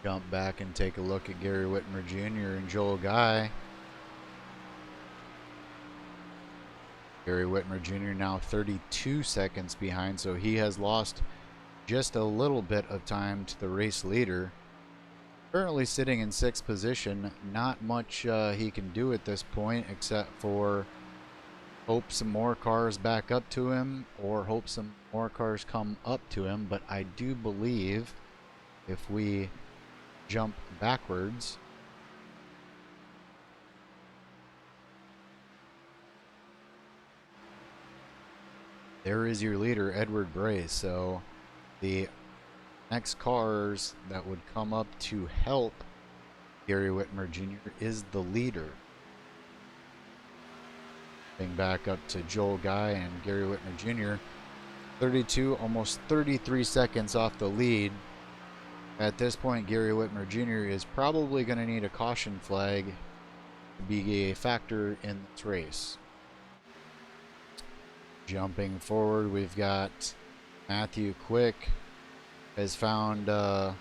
[SPEAKER 1] Jump back and take a look at Gary Whitmer Jr. and Joel Guy. Gary Whitmer Jr. now 32 seconds behind, so he has lost just a little bit of time to the race leader. Currently sitting in 6th position. Not much he can do at this point except for hope some more cars back up to him or hope some more cars come up to him. But I do believe if we jump backwards, there is your leader Edward Bray. So the next cars that would come up to help Gary Whitmer Jr. is the leader. Getting back up to Joel Guy and Gary Whitmer Jr. 32, almost 33 seconds off the lead. At this point, Gary Whitmer Jr. is probably going to need a caution flag to be a factor in this race. Jumping forward, we've got Matthew Quick has found that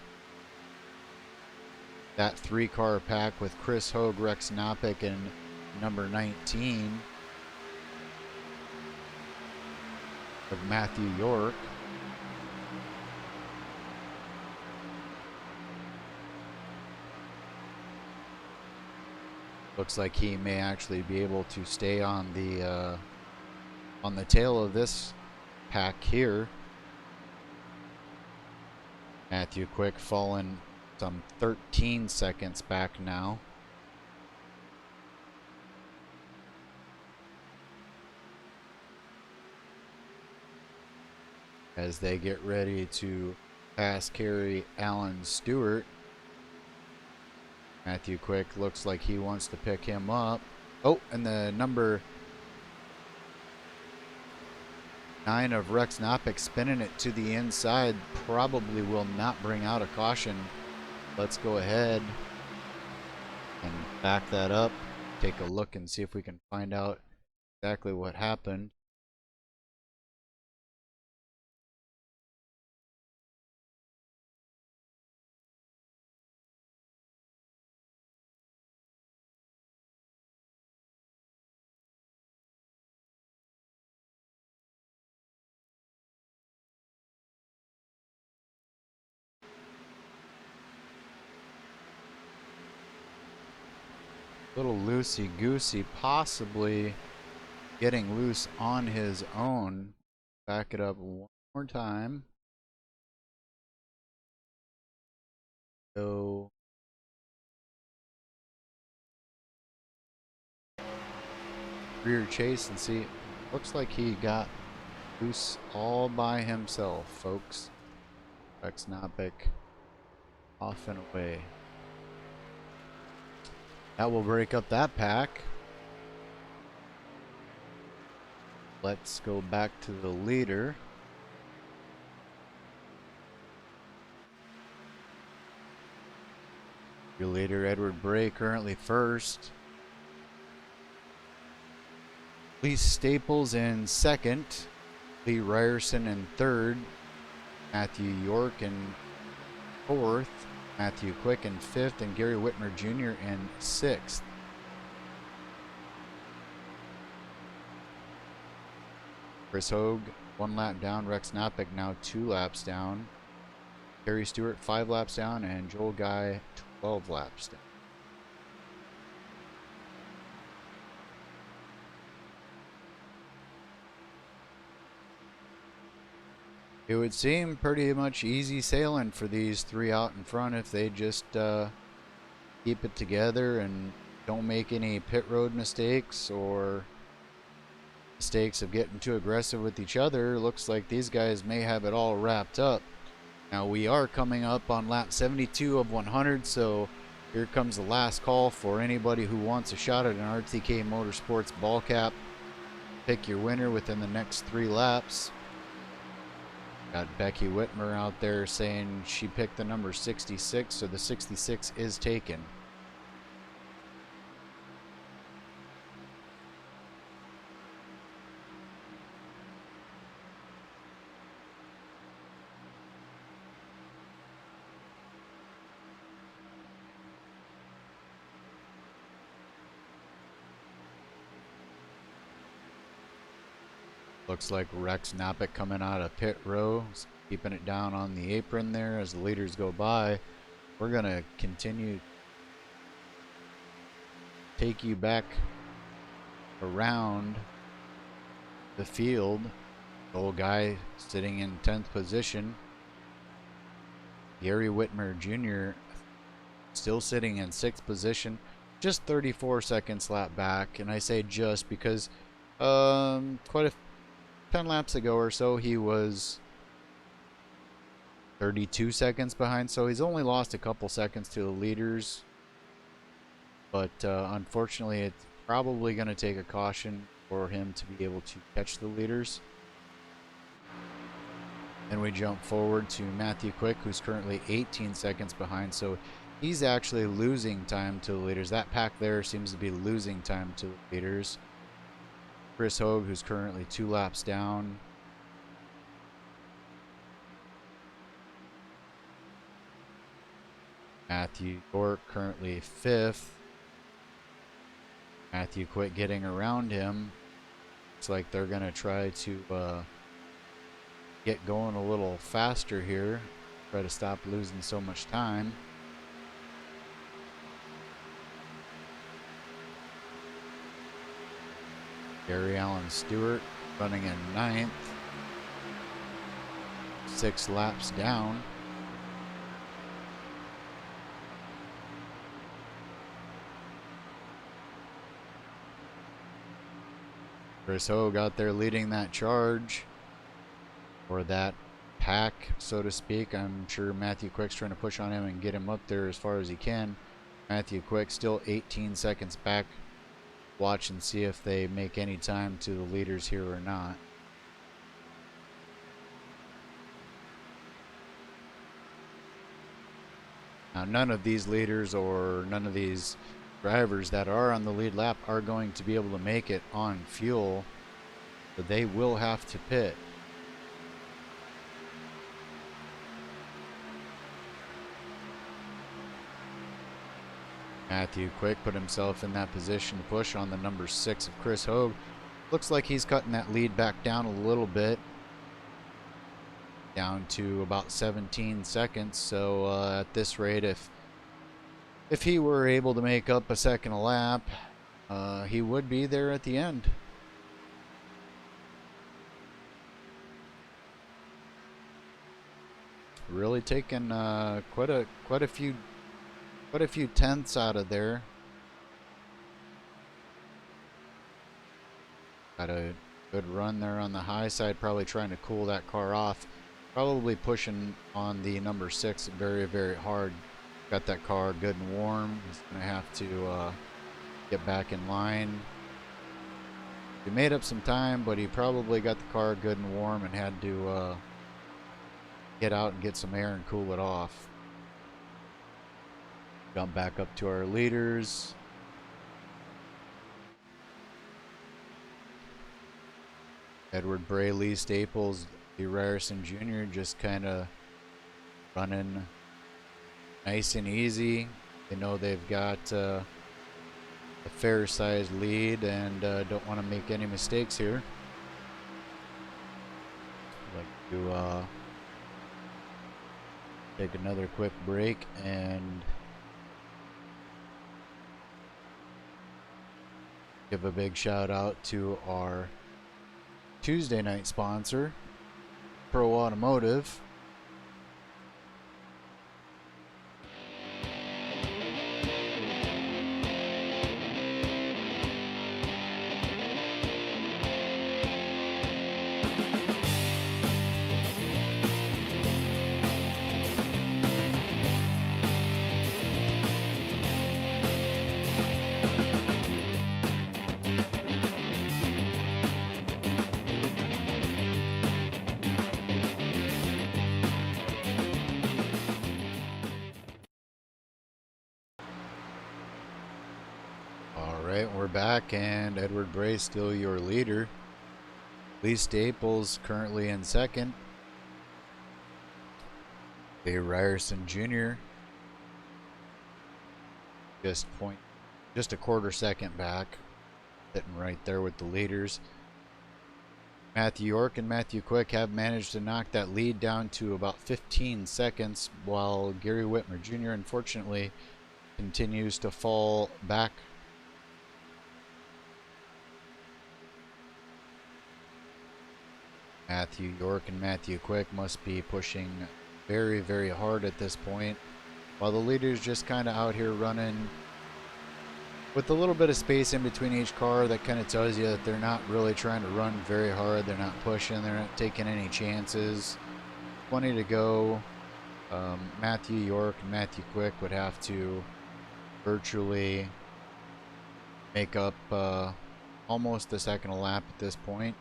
[SPEAKER 1] 3-car pack with Chris Hogue, Rex Knopick, and number 19 of Matthew York. Looks like he may actually be able to stay on the tail of this pack here. Matthew Quick falling some 13 seconds back now. As they get ready to pass carry Alan Stewart. Matthew Quick looks like he wants to pick him up. Oh, and the number 9 of Rex Knopick spinning it to the inside probably will not bring out a caution. Let's go ahead and back that up. Take a look and see if we can find out exactly what happened. Little loosey-goosey, possibly getting loose on his own. Back it up one more time. So rear chase and see. Looks like he got loose all by himself, folks. Rex Knopick off and away. That will break up that pack. Let's go back to the leader. Your leader, Edward Bray, currently first. Lee Staples in second. Lee Ryerson in third. Matthew York in fourth. Matthew Quick in fifth. And Gary Whitmer Jr. in sixth. Chris Hogue, 1 lap down. Rex Knopick now 2 laps down. Terry Stewart, 5 laps down. And Joel Guy, 12 laps down. It would seem pretty much easy sailing for these 3 out in front if they just keep it together and don't make any pit road mistakes or mistakes of getting too aggressive with each other. Looks like these guys may have it all wrapped up. Now we are coming up on lap 72 of 100, so here comes the last call for anybody who wants a shot at an RTK Motorsports ball cap. Pick your winner within the next 3 laps. Got Becky Whitmer out there saying she picked the number 66, so the 66 is taken. Looks like Rex Knopick coming out of pit row, keeping it down on the apron there as the leaders go by. We're going to continue take you back around the field. The old guy sitting in 10th position. Gary Whitmer Jr. still sitting in 6th position, just 34 seconds lap back. And I say just because quite a 10 laps ago or so he was 32 seconds behind, so he's only lost a couple seconds to the leaders, but unfortunately it's probably going to take a caution for him to be able to catch the leaders. Then we jump forward to Matthew Quick, who's currently 18 seconds behind, so he's actually losing time to the leaders. That pack there seems to be losing time to the leaders. Chris Hogue, who's currently 2 laps down. Matthew York currently 5th. Matthew Quick getting around him. Looks like they're going to try to get going a little faster here. Try to stop losing so much time. Gary Allen Stewart running in 9th, 6 laps down. Chris Hogue out there leading that charge, or that pack, so to speak. I'm sure Matthew Quick's trying to push on him and get him up there as far as he can. Matthew Quick still 18 seconds back. Watch and see if they make any time to the leaders here or not. Now, none of these leaders or none of these drivers that are on the lead lap are going to be able to make it on fuel, but they will have to pit. Matthew Quick put himself in that position to push on the number 6 of Chris Hogue. Looks like he's cutting that lead back down a little bit, down to about 17 seconds. So at this rate, if he were able to make up a second a lap, he would be there at the end. Really taking quite a few tenths out of there. Got a good run there on the high side, probably trying to cool that car off. Probably pushing on the number 6 very, very hard. Got that car good and warm. He's going to have to get back in line. He made up some time, but he probably got the car good and warm and had to get out and get some air and cool it off. Jump back up to our leaders. Edward Bray, Lee Staples, Lee Ryerson Jr. just kind of running nice and easy. They know they've got a fair-sized lead and don't want to make any mistakes here. I'd like to take another quick break and give a big shout out to our Tuesday night sponsor, Pro Automotive. Alright, we're back, and Edward Bray still your leader. Lee Staples currently in second. Lee Ryerson Jr. just a quarter second back, sitting right there with the leaders. Matthew York and Matthew Quick have managed to knock that lead down to about 15 seconds, while Gary Whitmer Jr. unfortunately continues to fall back. Matthew York and Matthew Quick must be pushing very, very hard at this point, while the leaders just kind of out here running with a little bit of space in between each car. That kind of tells you that they're not really trying to run very hard. They're not pushing. They're not taking any chances. 20 to go. Matthew York and Matthew Quick would have to virtually make up almost a second a lap at this point.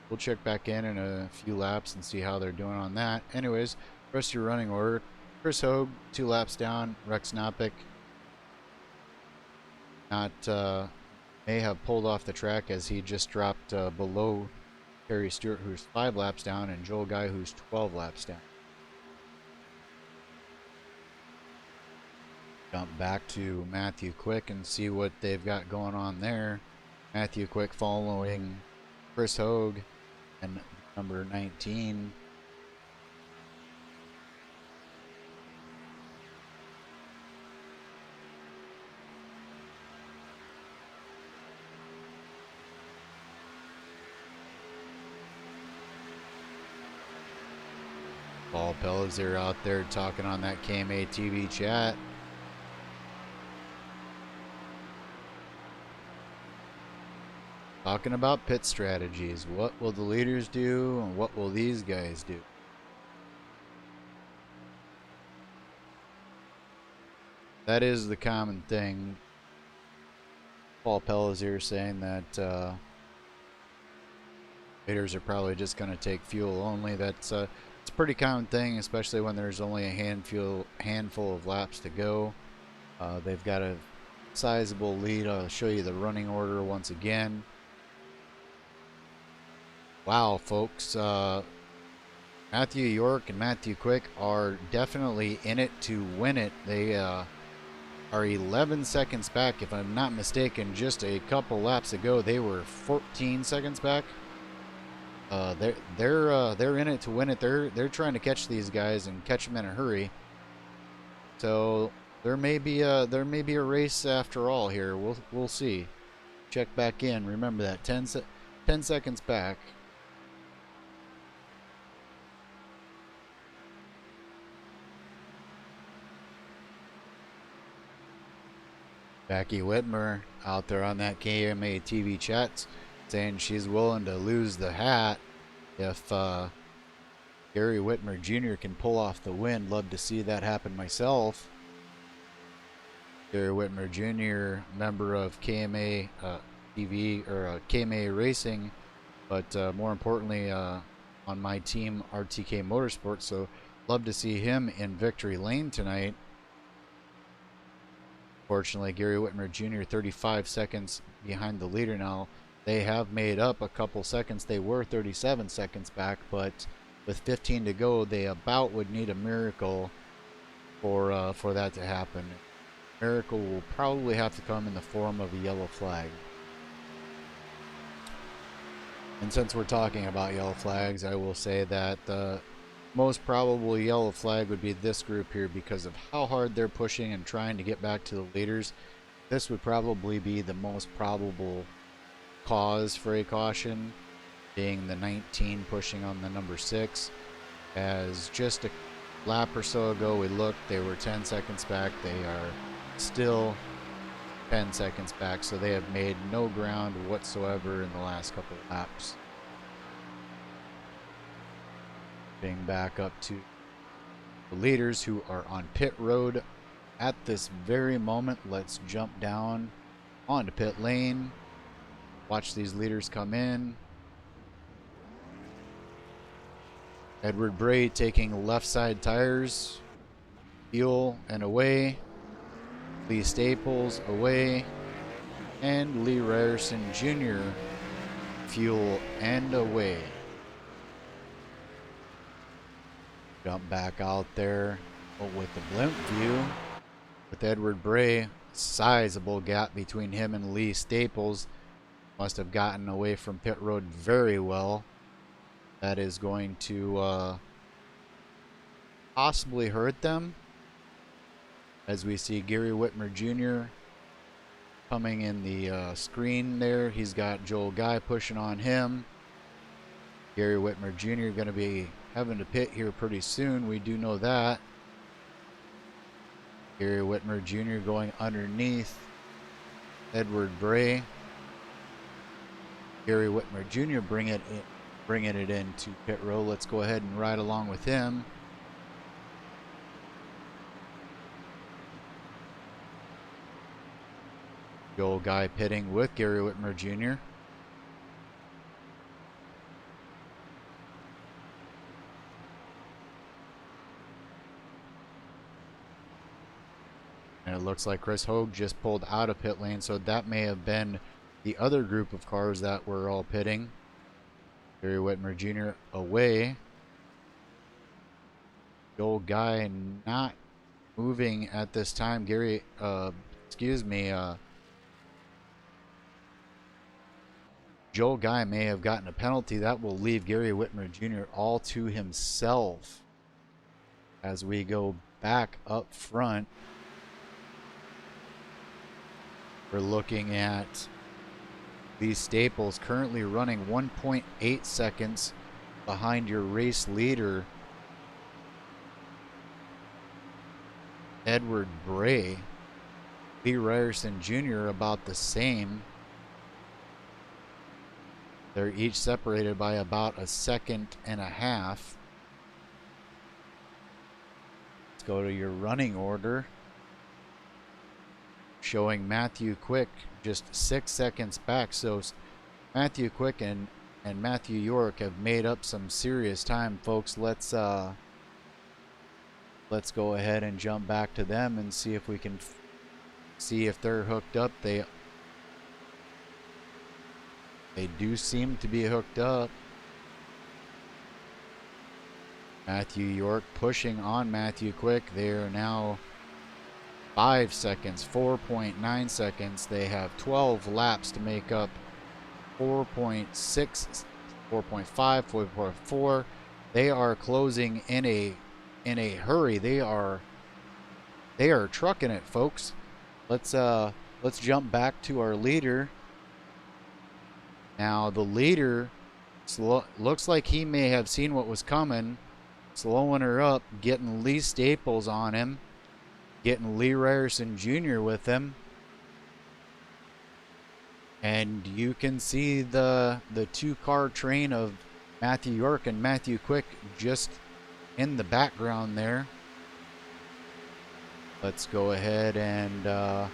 [SPEAKER 1] We'll check back in a few laps and see how they're doing on that. Anyways, rest of your running order. Chris Hogue, 2 laps down. Rex Knopick may have pulled off the track as he just dropped below Terry Stewart, who's 5 laps down, and Joel Guy, who's 12 laps down. Jump back to Matthew Quick and see what they've got going on there. Matthew Quick following Chris Hogue and number 19. Paul Pellizer out there talking on that KMA TV chat. Talking about pit strategies. What will the leaders do and what will these guys do? That is the common thing. Paul Pellizer saying that leaders are probably just going to take fuel only. That's it's a pretty common thing, especially when there's only a handful of laps to go. They've got a sizable lead. I'll show you the running order once again. Wow, folks. Matthew York and Matthew Quick are definitely in it to win it. They are 11 seconds back, if I'm not mistaken. Just a couple laps ago, they were 14 seconds back. They're in it to win it. They're trying to catch these guys and catch them in a hurry. So there may be a race after all here. We'll see. Check back in. Remember that 10 seconds back. Becky Whitmer out there on that KMA TV chat saying she's willing to lose the hat if Gary Whitmer Jr. can pull off the win. Love to see that happen myself. Gary Whitmer Jr., member of KMA TV or KMA Racing, but more importantly on my team RTK Motorsports. So love to see him in victory lane tonight. Fortunately, Gary Whitmer Jr. 35 seconds behind the leader now. They have made up a couple seconds. They were 37 seconds back, but with 15 to go, they about would need a miracle for that to happen. Miracle will probably have to come in the form of a yellow flag. And since we're talking about yellow flags, I will say that the most probable yellow flag would be this group here because of how hard they're pushing and trying to get back to the leaders. This would probably be the most probable cause for a caution, being the 19 pushing on the number 6. As just a lap or so ago we looked, they were 10 seconds back. They are still 10 seconds back, so they have made no ground whatsoever in the last couple of laps. Being back up to the leaders who are on pit road at this very moment. Let's jump down onto pit lane. Watch these leaders come in. Edward Bray taking left side tires. Fuel and away. Lee Staples away. And Lee Ryerson Jr. fuel and away. Jump back out there with the blimp view with Edward Bray. Sizable gap between him and Lee Staples. Must have gotten away from pit road very well. That is going to possibly hurt them. As we see Gary Whitmer Jr. coming in the screen there. He's got Joel Guy pushing on him. Gary Whitmer Jr. going to be having to pit here pretty soon. We do know that. Gary Whitmer Jr. going underneath Edward Bray. Gary Whitmer Jr. bringing it into pit row. Let's go ahead and ride along with him. Joel Guy pitting with Gary Whitmer Jr. And it looks like Chris Hogue just pulled out of pit lane, so that may have been the other group of cars that were all pitting. Gary Whitmer Jr. away. Joel Guy not moving at this time. Joel Guy may have gotten a penalty. That will leave Gary Whitmer Jr. all to himself as we go back up front. We're looking at Lee Staples currently running 1.8 seconds behind your race leader, Edward Bray. Lee Ryerson Jr. about the same. They're each separated by about a second and a half. Let's go to your running order. Showing Matthew Quick just 6 seconds back. So Matthew Quick and Matthew York have made up some serious time, folks. Let's go ahead and jump back to them and see if we can see if they're hooked up. They do seem to be hooked up. Matthew York pushing on Matthew Quick. They are now 5 seconds, 4.9 seconds. They have 12 laps to make up 4.6, 4.5, 4.4. They are closing in a hurry. They are trucking it, folks. Let's jump back to our leader. Now the leader looks like he may have seen what was coming, slowing her up, getting Lee Staples on him, getting Lee Ryerson Jr. with him. And you can see the 2-car train of Matthew York and Matthew Quick just in the background there. Let's go ahead and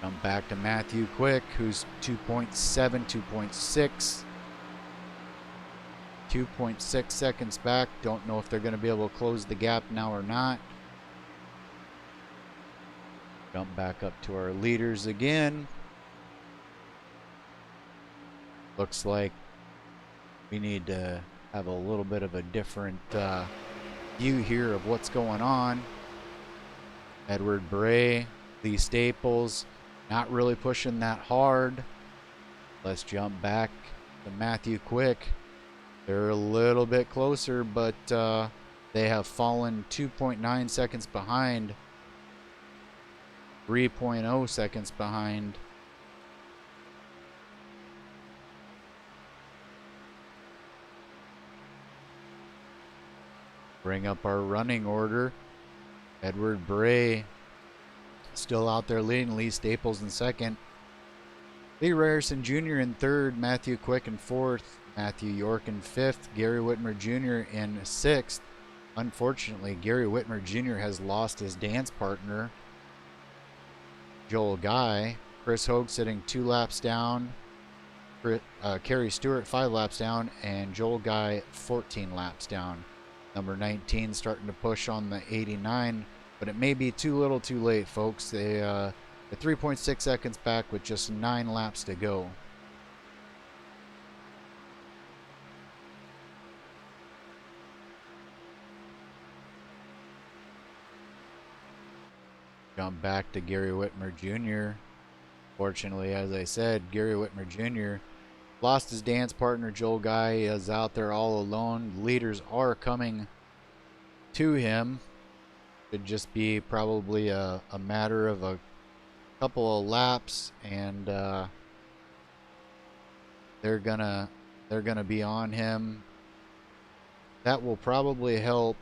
[SPEAKER 1] jump back to Matthew Quick, who's 2.7, 2.6. 2.6 seconds back. Don't know if they're going to be able to close the gap now or not. Jump back up to our leaders again. Looks like we need to have a little bit of a different view here of what's going on. Edward Bray, Lee Staples, not really pushing that hard. Let's jump back to Matthew Quick. They're a little bit closer, but they have fallen 2.9 seconds behind. 3.0 seconds behind. Bring up our running order. Edward Bray still out there leading. Lee Staples in second. Lee Ryerson Jr. in third. Matthew Quick in fourth. Matthew York in fifth. Gary Whitmer Jr. in sixth. Unfortunately, Gary Whitmer Jr. has lost his dance partner, Joel Guy. Chris Hogue sitting 2 laps down. Kerry Stewart 5 laps down. And Joel Guy 14 laps down. Number 19 starting to push on the 89. But it may be too little too late, folks. They're 3.6 seconds back with just 9 laps to go. Jump back to Gary Whitmer Jr. Fortunately, as I said, Gary Whitmer Jr. lost his dance partner. Joel Guy is out there all alone. Leaders are coming to him. Could just be probably a matter of a couple of laps, and they're gonna be on him. That will probably help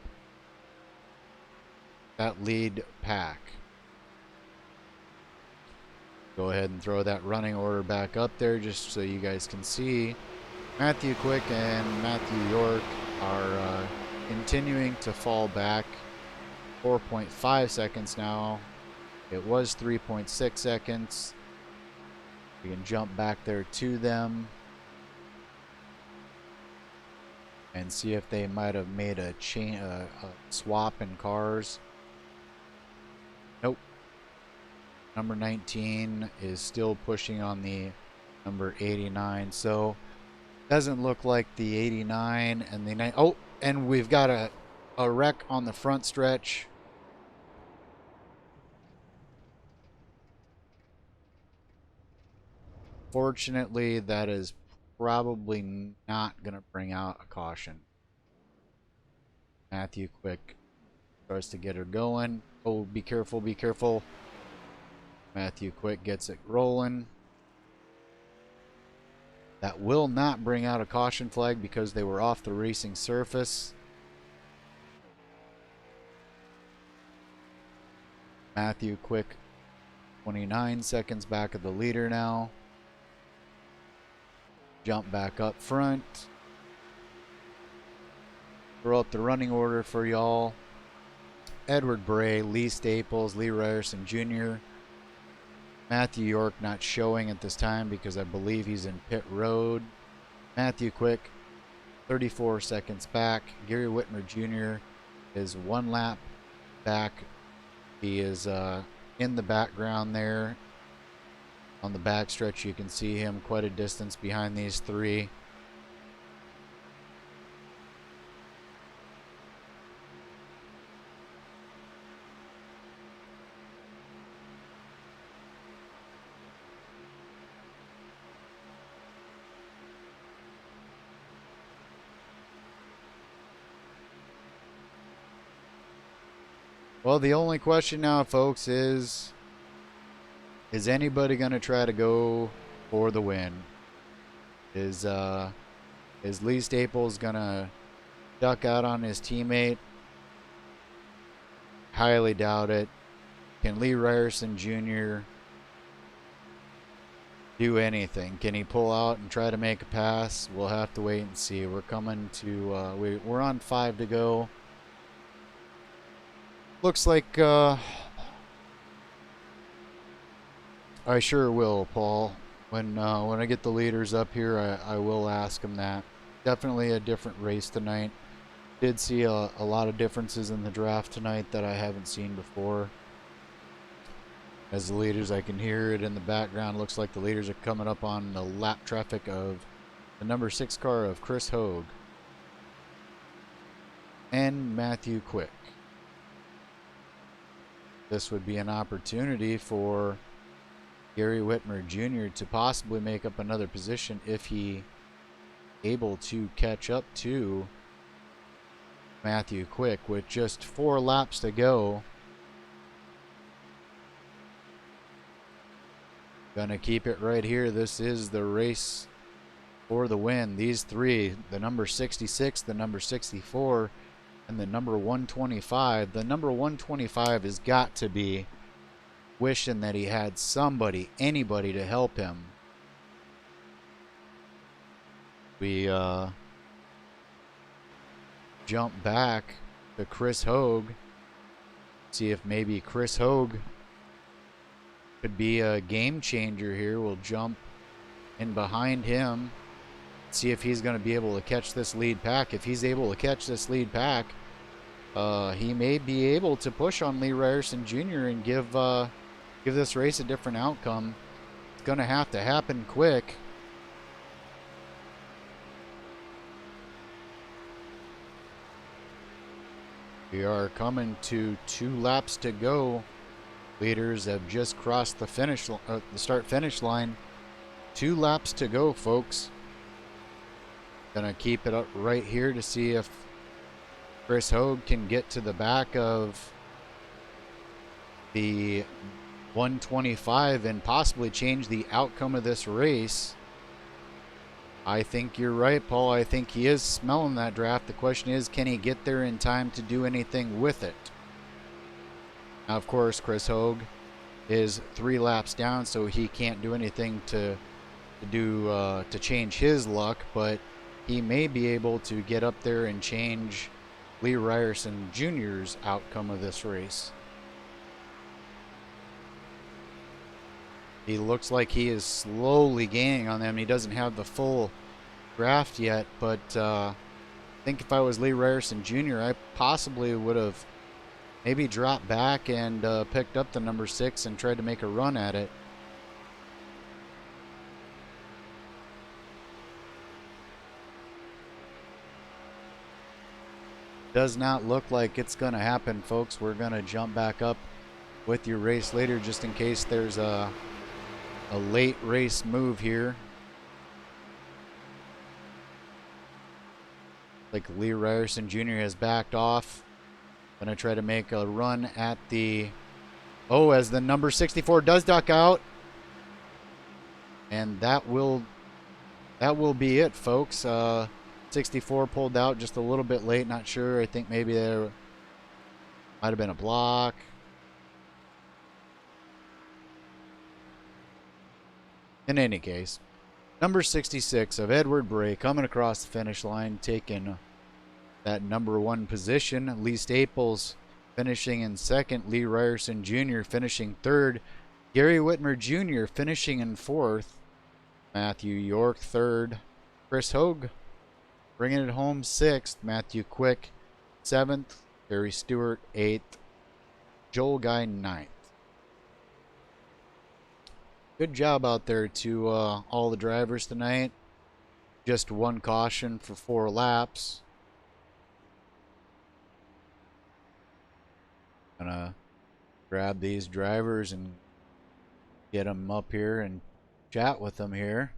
[SPEAKER 1] that lead pack. Go ahead and throw that running order back up there just so you guys can see. Matthew Quick and Matthew York are continuing to fall back. 4.5 seconds now. It was 3.6 seconds. We can jump back there to them and see if they might have made a swap in cars. Nope. Number 19 is still pushing on the number 89. So doesn't look like the 89 and the oh, and we've got a wreck on the front stretch. Fortunately, that is probably not going to bring out a caution. Matthew Quick tries to get her going. Oh, be careful, be careful. Matthew Quick gets it rolling. That will not bring out a caution flag because they were off the racing surface. Matthew Quick, 29 seconds back of the leader now. Jump back up front. Throw up the running order for y'all. Edward Bray, Lee Staples, Lee Ryerson Jr., Matthew York not showing at this time because I believe he's in pit road. Matthew Quick, 34 seconds back. Gary Whitmer Jr. is 1 lap back. He is in the background there. On the backstretch, you can see him quite a distance behind these three. Well, the only question now, folks, is anybody going to try to go for the win? Is Lee Staples going to duck out on his teammate? Highly doubt it. Can Lee Ryerson Jr. do anything? Can he pull out and try to make a pass? We'll have to wait and see. We're coming to we're on 5 to go. Looks like I sure will, Paul. When I get the leaders up here, I will ask them that. Definitely a different race tonight. Did see a lot of differences in the draft tonight that I haven't seen before. As the leaders, I can hear it in the background. Looks like the leaders are coming up on the lap traffic of the number 6 car of Chris Hogue and Matthew Quick. This would be an opportunity for Gary Whitmer Jr. to possibly make up another position if he able to catch up to Matthew Quick with just 4 laps to go. Gonna keep it right here. This is the race for the win. These three, the number 66, the number 64, and the number 125. The number 125 has got to be wishing that he had somebody, anybody to help him. We jump back to Chris Hogue. See if maybe Chris Hogue could be a game changer here. We'll jump in behind him. See if he's going to be able to catch this lead pack. If he's able to catch this lead pack, he may be able to push on Lee Ryerson Jr. and give this race a different outcome. It's going to have to happen quick. We are coming to 2 laps to go. Leaders have just crossed the the start-finish line. 2 laps to go, folks. Gonna keep it up right here to see if Chris Hogue can get to the back of the 125 and possibly change the outcome of this race. I think you're right, Paul. I think he is smelling that draft. The question is, can he get there in time to do anything with it? Now, of course, Chris Hogue is 3 laps down, so he can't do anything to change his luck, but he may be able to get up there and change Lee Ryerson Jr.'s outcome of this race. He looks like he is slowly gaining on them. He doesn't have the full draft yet, but I think if I was Lee Ryerson Jr., I possibly would have maybe dropped back and picked up the number 6 and tried to make a run at it. Does not look like it's going to happen, folks. We're going to jump back up with your race later just in case there's a late race move here. Like Lee Ryerson Jr. has backed off. Gonna try to make a run at the... Oh, as the number 64 does duck out. And that will be it, folks. 64 pulled out just a little bit late. Not sure. I think maybe there might have been a block. In any case, number 66 of Edward Bray coming across the finish line, taking that number 1 position. Lee Staples finishing in second. Lee Ryerson Jr. finishing third. Gary Whitmer Jr. finishing in fourth. Matthew York third. Chris Hogue bringing it home sixth. Matthew Quick seventh. Barry Stewart eighth. Joel Guy ninth. Good job out there to all the drivers tonight. Just one caution for 4 laps. Gonna grab these drivers and get them up here and chat with them here.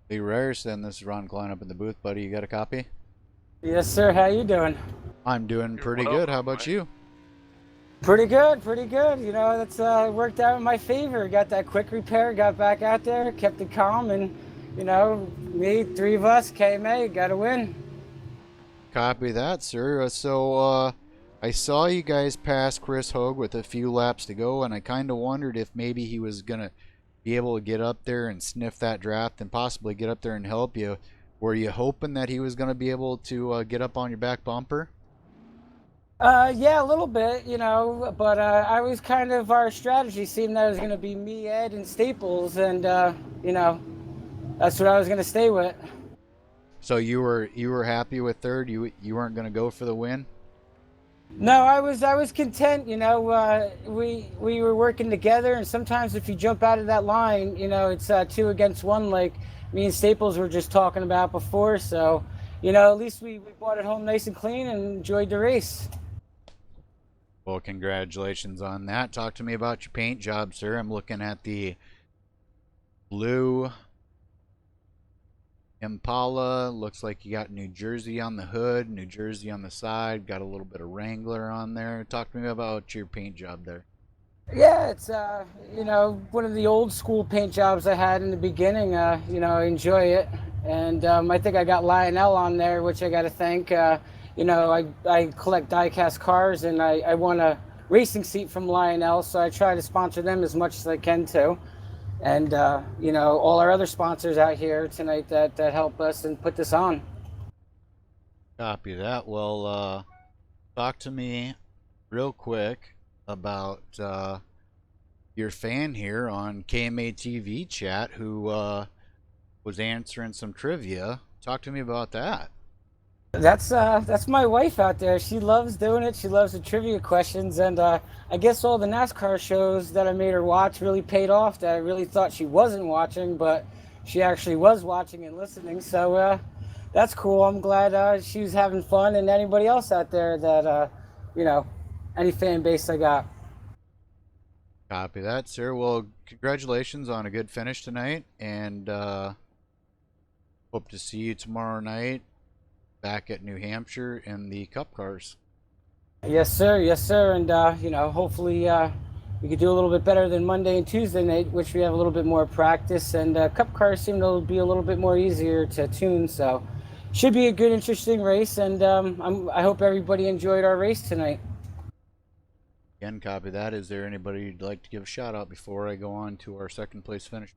[SPEAKER 1] Lee Ryerson, this is Ron Klein up in the booth, buddy. You got a copy?
[SPEAKER 2] Yes, sir. How you doing?
[SPEAKER 1] I'm doing pretty good. How about you?
[SPEAKER 2] Pretty good, pretty good. You know, that's worked out in my favor. Got that quick repair, got back out there, kept it calm, and, you know, me, 3 of us, KMA, got to win.
[SPEAKER 1] Copy that, sir. So, I saw you guys pass Chris Hogue with a few laps to go, and I kind of wondered if maybe he was going to be able to get up there and sniff that draft and possibly get up there and help you. Were you hoping that he was going to be able to get up on your back bumper?
[SPEAKER 2] Yeah, a little bit, you know, but I was kind of, our strategy seemed that it was going to be me, Ed, and Staples, and, you know, that's what I was going to stay with.
[SPEAKER 1] So you were happy with third? You weren't going to go for the win?
[SPEAKER 2] No, I was content, you know, we were working together, and sometimes if you jump out of that line, you know, it's 2 against 1, like me and Staples were just talking about before, so, you know, at least we brought it home nice and clean and enjoyed the race.
[SPEAKER 1] Well, congratulations on that. Talk to me about your paint job, sir. I'm looking at the blue Impala. Looks like you got New Jersey on the hood, New Jersey on the side. Got a little bit of Wrangler on there. Talk to me about your paint job there.
[SPEAKER 2] Yeah, it's, you know, one of the old school paint jobs I had in the beginning. You know, I enjoy it. And I think I got Lionel on there, which I got to thank. You know, I collect die-cast cars, and I won a racing seat from Lionel, so I try to sponsor them as much as I can too. And, you know, all our other sponsors out here tonight that help us and put this on.
[SPEAKER 1] Copy that. Well, talk to me real quick about your fan here on KMA TV chat who was answering some trivia. Talk to me about that.
[SPEAKER 2] That's my wife out there. She loves doing it. She loves the trivia questions, and I guess all the NASCAR shows that I made her watch really paid off. That I really thought she wasn't watching, but she actually was watching and listening. So that's cool. I'm glad she was having fun, and anybody else out there that you know, any fan base I got.
[SPEAKER 1] Copy that, sir. Well, congratulations on a good finish tonight, and hope to see you tomorrow night back at New Hampshire in the Cup cars.
[SPEAKER 2] Yes, sir. Yes, sir. And you know, hopefully we could do a little bit better than Monday and Tuesday night, which we have a little bit more practice. And Cup cars seem to be a little bit more easier to tune, so should be a good, interesting race. And I hope everybody enjoyed our race tonight.
[SPEAKER 1] Again, copy that. Is there anybody you'd like to give a shout out before I go on to our second place finish?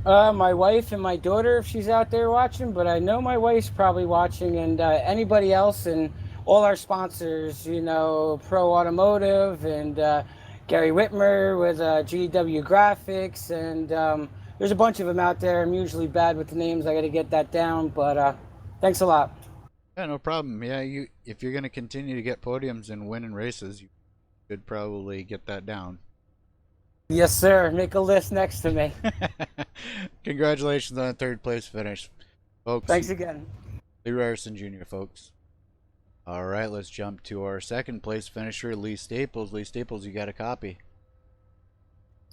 [SPEAKER 2] My wife and my daughter, if she's out there watching, but I know my wife's probably watching, and anybody else, and all our sponsors, you know, Pro Automotive and Gary Whitmer with GW Graphics, and there's a bunch of them out there. I'm usually bad with the names. I got to get that down, but thanks a lot.
[SPEAKER 1] Yeah, no problem. Yeah, if you're going to continue to get podiums and win in races, you should probably get that down.
[SPEAKER 2] Yes, sir. Make a list next to me.
[SPEAKER 1] Congratulations on a third place finish, folks.
[SPEAKER 2] Thanks again.
[SPEAKER 1] Lee Ryerson Jr., folks. All right, let's jump to our second place finisher, Lee Staples. Lee Staples, you got a copy?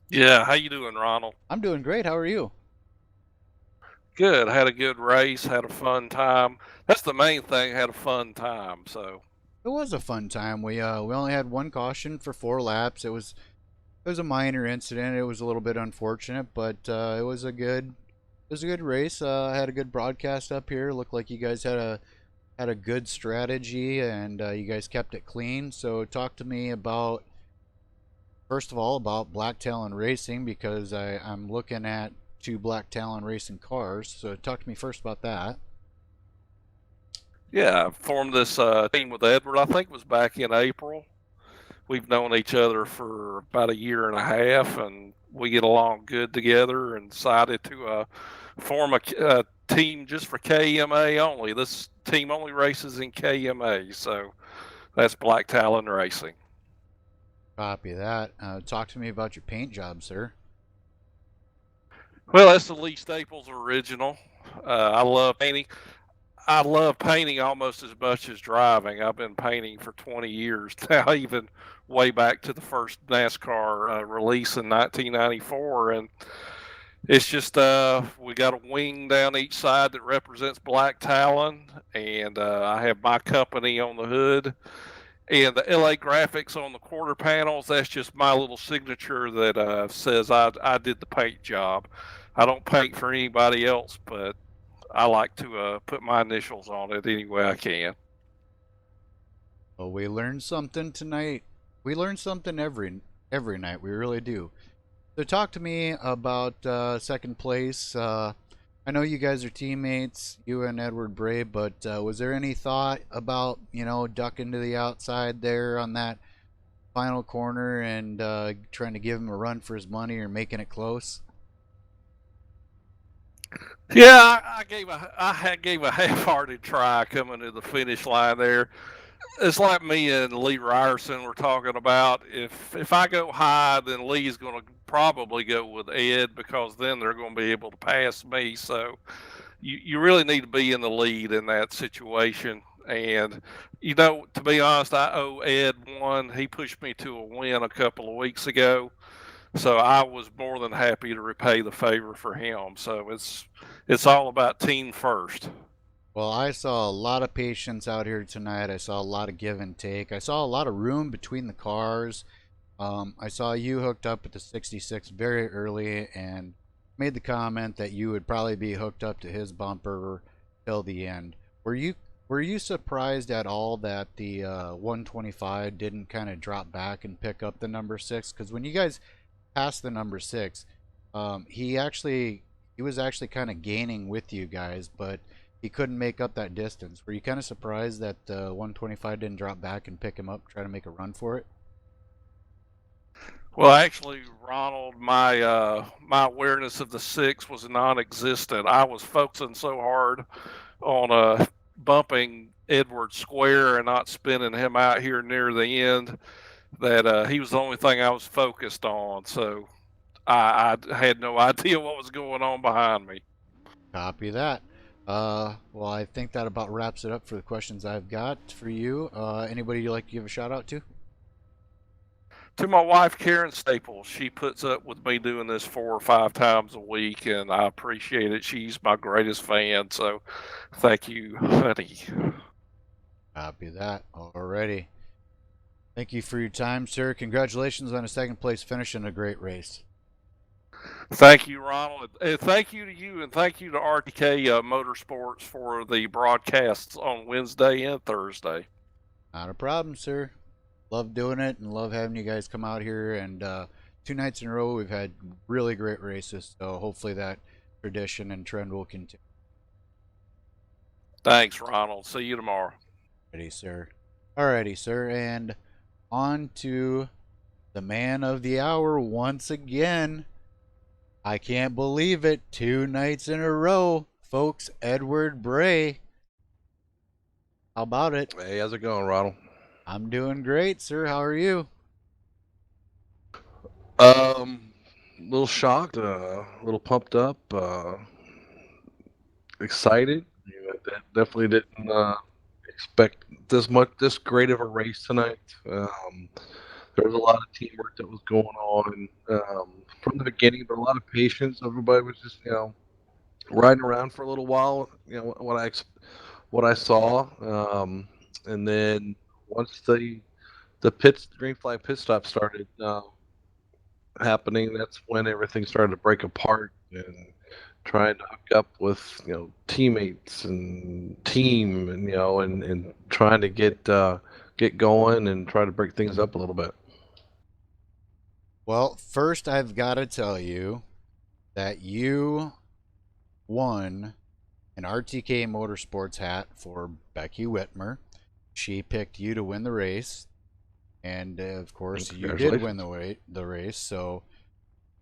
[SPEAKER 4] Yeah, how you doing, Ronald?
[SPEAKER 1] I'm doing great. How are you?
[SPEAKER 4] Good. Had a good race. Had a fun time. That's the main thing. Had a fun time. So
[SPEAKER 1] It was a fun time. We only had one caution for 4 laps. It was a minor incident. It was a little bit unfortunate, but it was a good was a good race. I had a good broadcast up here. Looked like you guys had a good strategy, and you guys kept it clean. So talk to me about, first of all, about Black Talon Racing, because I'm looking at two Black Talon Racing cars. So talk to me first about that.
[SPEAKER 4] Yeah, I formed this team with Edward. I think it was back in April. We've known each other for about a year and a half, and we get along good together. And decided to form a team just for KMA only. This team only races in KMA, so that's Black Talon Racing.
[SPEAKER 1] Copy that. Talk to me about your paint job, sir.
[SPEAKER 4] Well, that's the Lee Staples original. I love painting. I love painting almost as much as driving. I've been painting for 20 years now, even way back to the first NASCAR release in 1994. And it's just we got a wing down each side that represents Black Talon, and I have my company on the hood. And the LA graphics on the quarter panels, that's just my little signature that says I did the paint job. I don't paint for anybody else, but I like to put my initials on it any way I can.
[SPEAKER 1] Well, we learned something tonight. We learn something every night. We really do. So talk to me about second place. I know you guys are teammates, you and Edward Bray, but was there any thought about, ducking to the outside there on that final corner and trying to give him a run for his money or making it close?
[SPEAKER 4] Yeah, I gave a half-hearted try coming to the finish line there. It's like me and Lee Ryerson were talking about. If I go high, then Lee's going to probably go with Ed, because then they're going to be able to pass me. So you really need to be in the lead in that situation. And to be honest, I owe Ed one. He pushed me to a win a couple of weeks ago, so I was more than happy to repay the favor for him. So it's all about team first.
[SPEAKER 1] Well, I saw a lot of patience out here tonight. I saw a lot of give and take. I saw a lot of room between the cars. I saw you hooked up at the 66 very early and made the comment that you would probably be hooked up to his bumper till the end. Were you surprised at all that the 125 didn't kind of drop back and pick up the number six? Because when you guys passed the number six, he was actually kind of gaining with you guys, but he couldn't make up that distance. Were you kind of surprised that 125 didn't drop back and pick him up, try to make a run for it?
[SPEAKER 4] Well, actually, Ronald, my awareness of the six was non-existent. I was focusing so hard on bumping Edward square and not spinning him out here near the end that he was the only thing I was focused on. So I had no idea what was going on behind me.
[SPEAKER 1] Copy that. Well, I think that about wraps it up for the questions I've got for you. Anybody you'd like to give a shout out to?
[SPEAKER 4] To my wife, Karen Staples, she puts up with me doing this 4 or 5 times a week, and I appreciate it. She's my greatest fan, so thank you, honey.
[SPEAKER 1] Copy that. Alrighty. Thank you for your time, sir. Congratulations on a second place finish and a great race.
[SPEAKER 4] Thank you, Ronald. And thank you to you, and thank you to RTK Motorsports for the broadcasts on Wednesday and Thursday.
[SPEAKER 1] Not a problem, sir. Love doing it and love having you guys come out here. And 2 nights in a row, we've had really great races. So hopefully that tradition and trend will continue.
[SPEAKER 4] Thanks, Ronald. See you tomorrow.
[SPEAKER 1] Alrighty, sir. Alrighty, sir. And on to the man of the hour once again. I can't believe it. 2 nights in a row, folks. Edward Bray. How about it?
[SPEAKER 3] Hey, how's it going, Ronald?
[SPEAKER 1] I'm doing great, sir. How are you?
[SPEAKER 3] A little shocked, a little pumped up, excited. Definitely didn't expect this great of a race tonight. There was a lot of teamwork that was going on from the beginning, but a lot of patience. Everybody was just, riding around for a little while. What I saw, and then once the green flag pit stop started happening, that's when everything started to break apart. And trying to hook up with teammates and team, and and trying to get going and try to break things up a little bit.
[SPEAKER 1] Well, first I've got to tell you that you won an RTK Motorsports hat for Becky Whitmer. She picked you to win the race, and of
[SPEAKER 3] And
[SPEAKER 1] course, you did win
[SPEAKER 3] congratulations.
[SPEAKER 1] the race. So,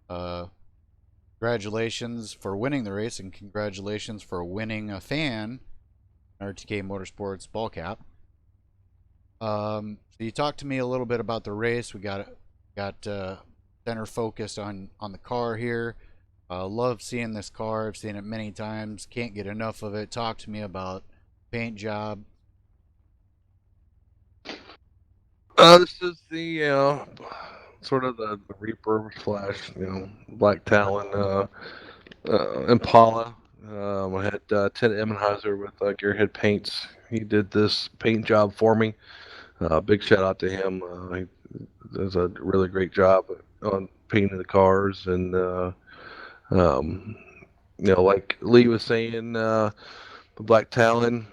[SPEAKER 1] uh, congratulations for winning the race, and congratulations for winning a fan RTK Motorsports ball cap. So you talked to me a little bit about the race. We got center focused on the car here. Love seeing this car. I've seen it many times. Can't get enough of it. Talk to me about paint job.
[SPEAKER 3] This is the sort of the Reaper slash Black Talon Impala. I had Ted Emmenhauser with Gearhead Paints. He did this paint job for me. Big shout out to him. He does a really great job on painting the cars, and um, like Lee was saying, the Black Talon.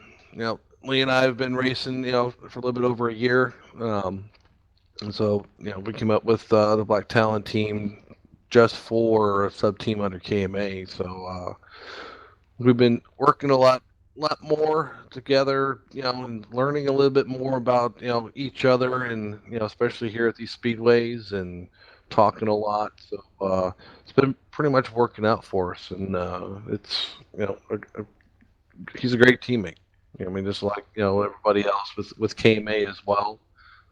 [SPEAKER 3] Lee and I have been racing, for a little bit over a year. And so, we came up with the Black Talon team just for a sub team under KMA. So we've been working lot more together, and learning a little bit more about each other, and especially here at these speedways, and talking a lot. So it's been pretty much working out for us, and it's he's a great teammate. I mean, just like everybody else with KMA as well.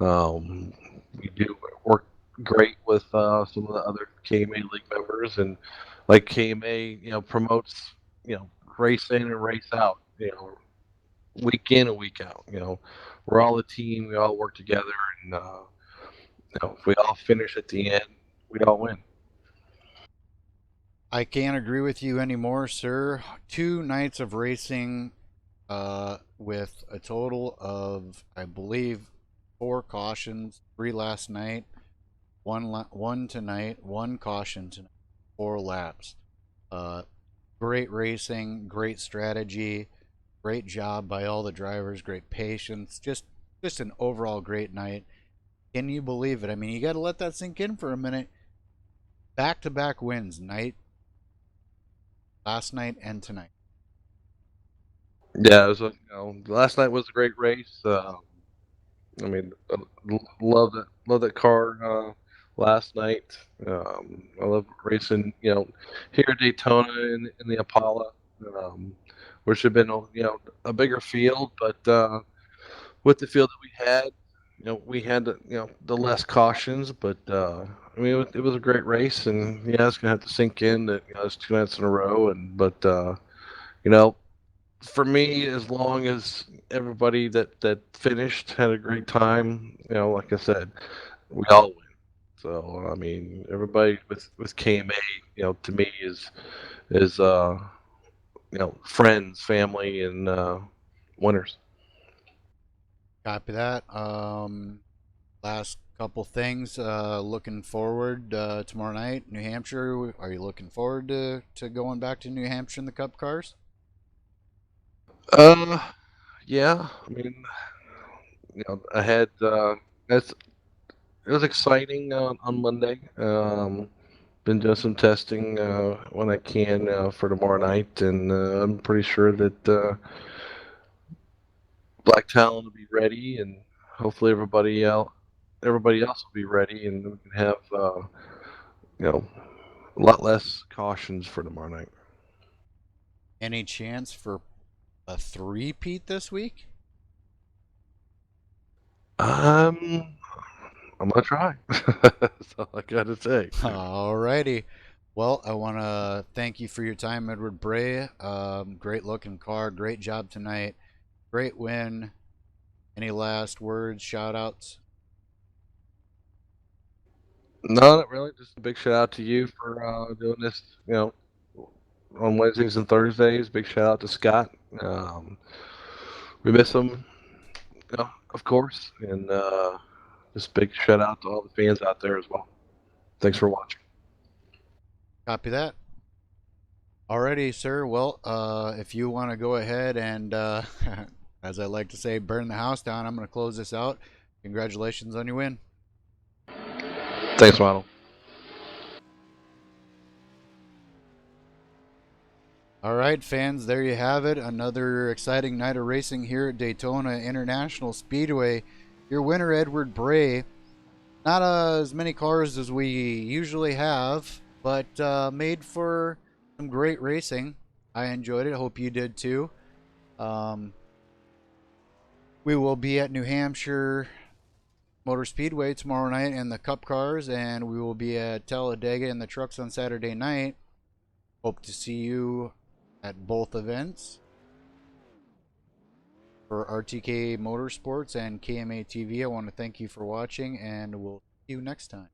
[SPEAKER 3] Um, we do work great with some of the other KMA league members, and like KMA, promotes race in and race out. Week in and week out. We're all a team. We all work together, and if we all finish at the end, we all win.
[SPEAKER 1] I can't agree with you anymore, sir. 2 nights of racing, with a total of, I believe, 4 cautions. 3 last night, one tonight, 1 caution tonight, 4 laps. Uh, Great racing, great strategy, great job by all the drivers, great patience, just an overall great night. Can you believe it? I mean, you got to let that sink in for a minute. Back to back wins, night last night and tonight.
[SPEAKER 3] Yeah, it was. Last night was a great race. I mean, love that car last night. I love racing. Here at Daytona in the Impala, um, which had been a bigger field, but with the field that we had, we had the less cautions, but I mean it was a great race, and yeah, it's gonna have to sink in that it's 2 nights in a row, and but you know for me, as long as everybody that finished had a great time, like I said, we all win. So I mean, everybody with KMA, to me is friends, family, and winners.
[SPEAKER 1] Copy that. Last couple things. Looking forward tomorrow night, New Hampshire. Are you looking forward to going back to New Hampshire in the Cup cars?
[SPEAKER 3] Uh, yeah. I mean, I had it's it was exciting on Monday. Been doing some testing when I can for tomorrow night, and I'm pretty sure that Black Talon will be ready, and hopefully everybody else will be ready, and we can have you know, a lot less cautions for tomorrow night.
[SPEAKER 1] Any chance for a three-peat this week?
[SPEAKER 3] Um, I'm gonna try. That's all I gotta say.
[SPEAKER 1] Alrighty. Well, I want to thank you for your time, Edward Bray. Great looking car. Great job tonight. Great win. Any last words, shout outs?
[SPEAKER 3] No, not really. Just a big shout out to you for doing this. On Wednesdays and Thursdays. Big shout out to Scott. We miss him, of course, and just big shout out to all the fans out there as well. Thanks for watching.
[SPEAKER 1] Copy that. Alrighty, sir. Well, if you want to go ahead and, as I like to say, burn the house down, I'm going to close this out. Congratulations on your win.
[SPEAKER 3] Thanks, Model.
[SPEAKER 1] All right, fans, there you have it. Another exciting night of racing here at Daytona International Speedway. Your winner, Edward Bray. Not as many cars as we usually have, but made for some great racing. I enjoyed it. Hope you did too. Um, we will be at New Hampshire Motor Speedway tomorrow night in the Cup cars, and we will be at Talladega in the trucks on Saturday night. Hope to see you at both events. For RTK Motorsports and KMA TV, I want to thank you for watching, and we'll see you next time.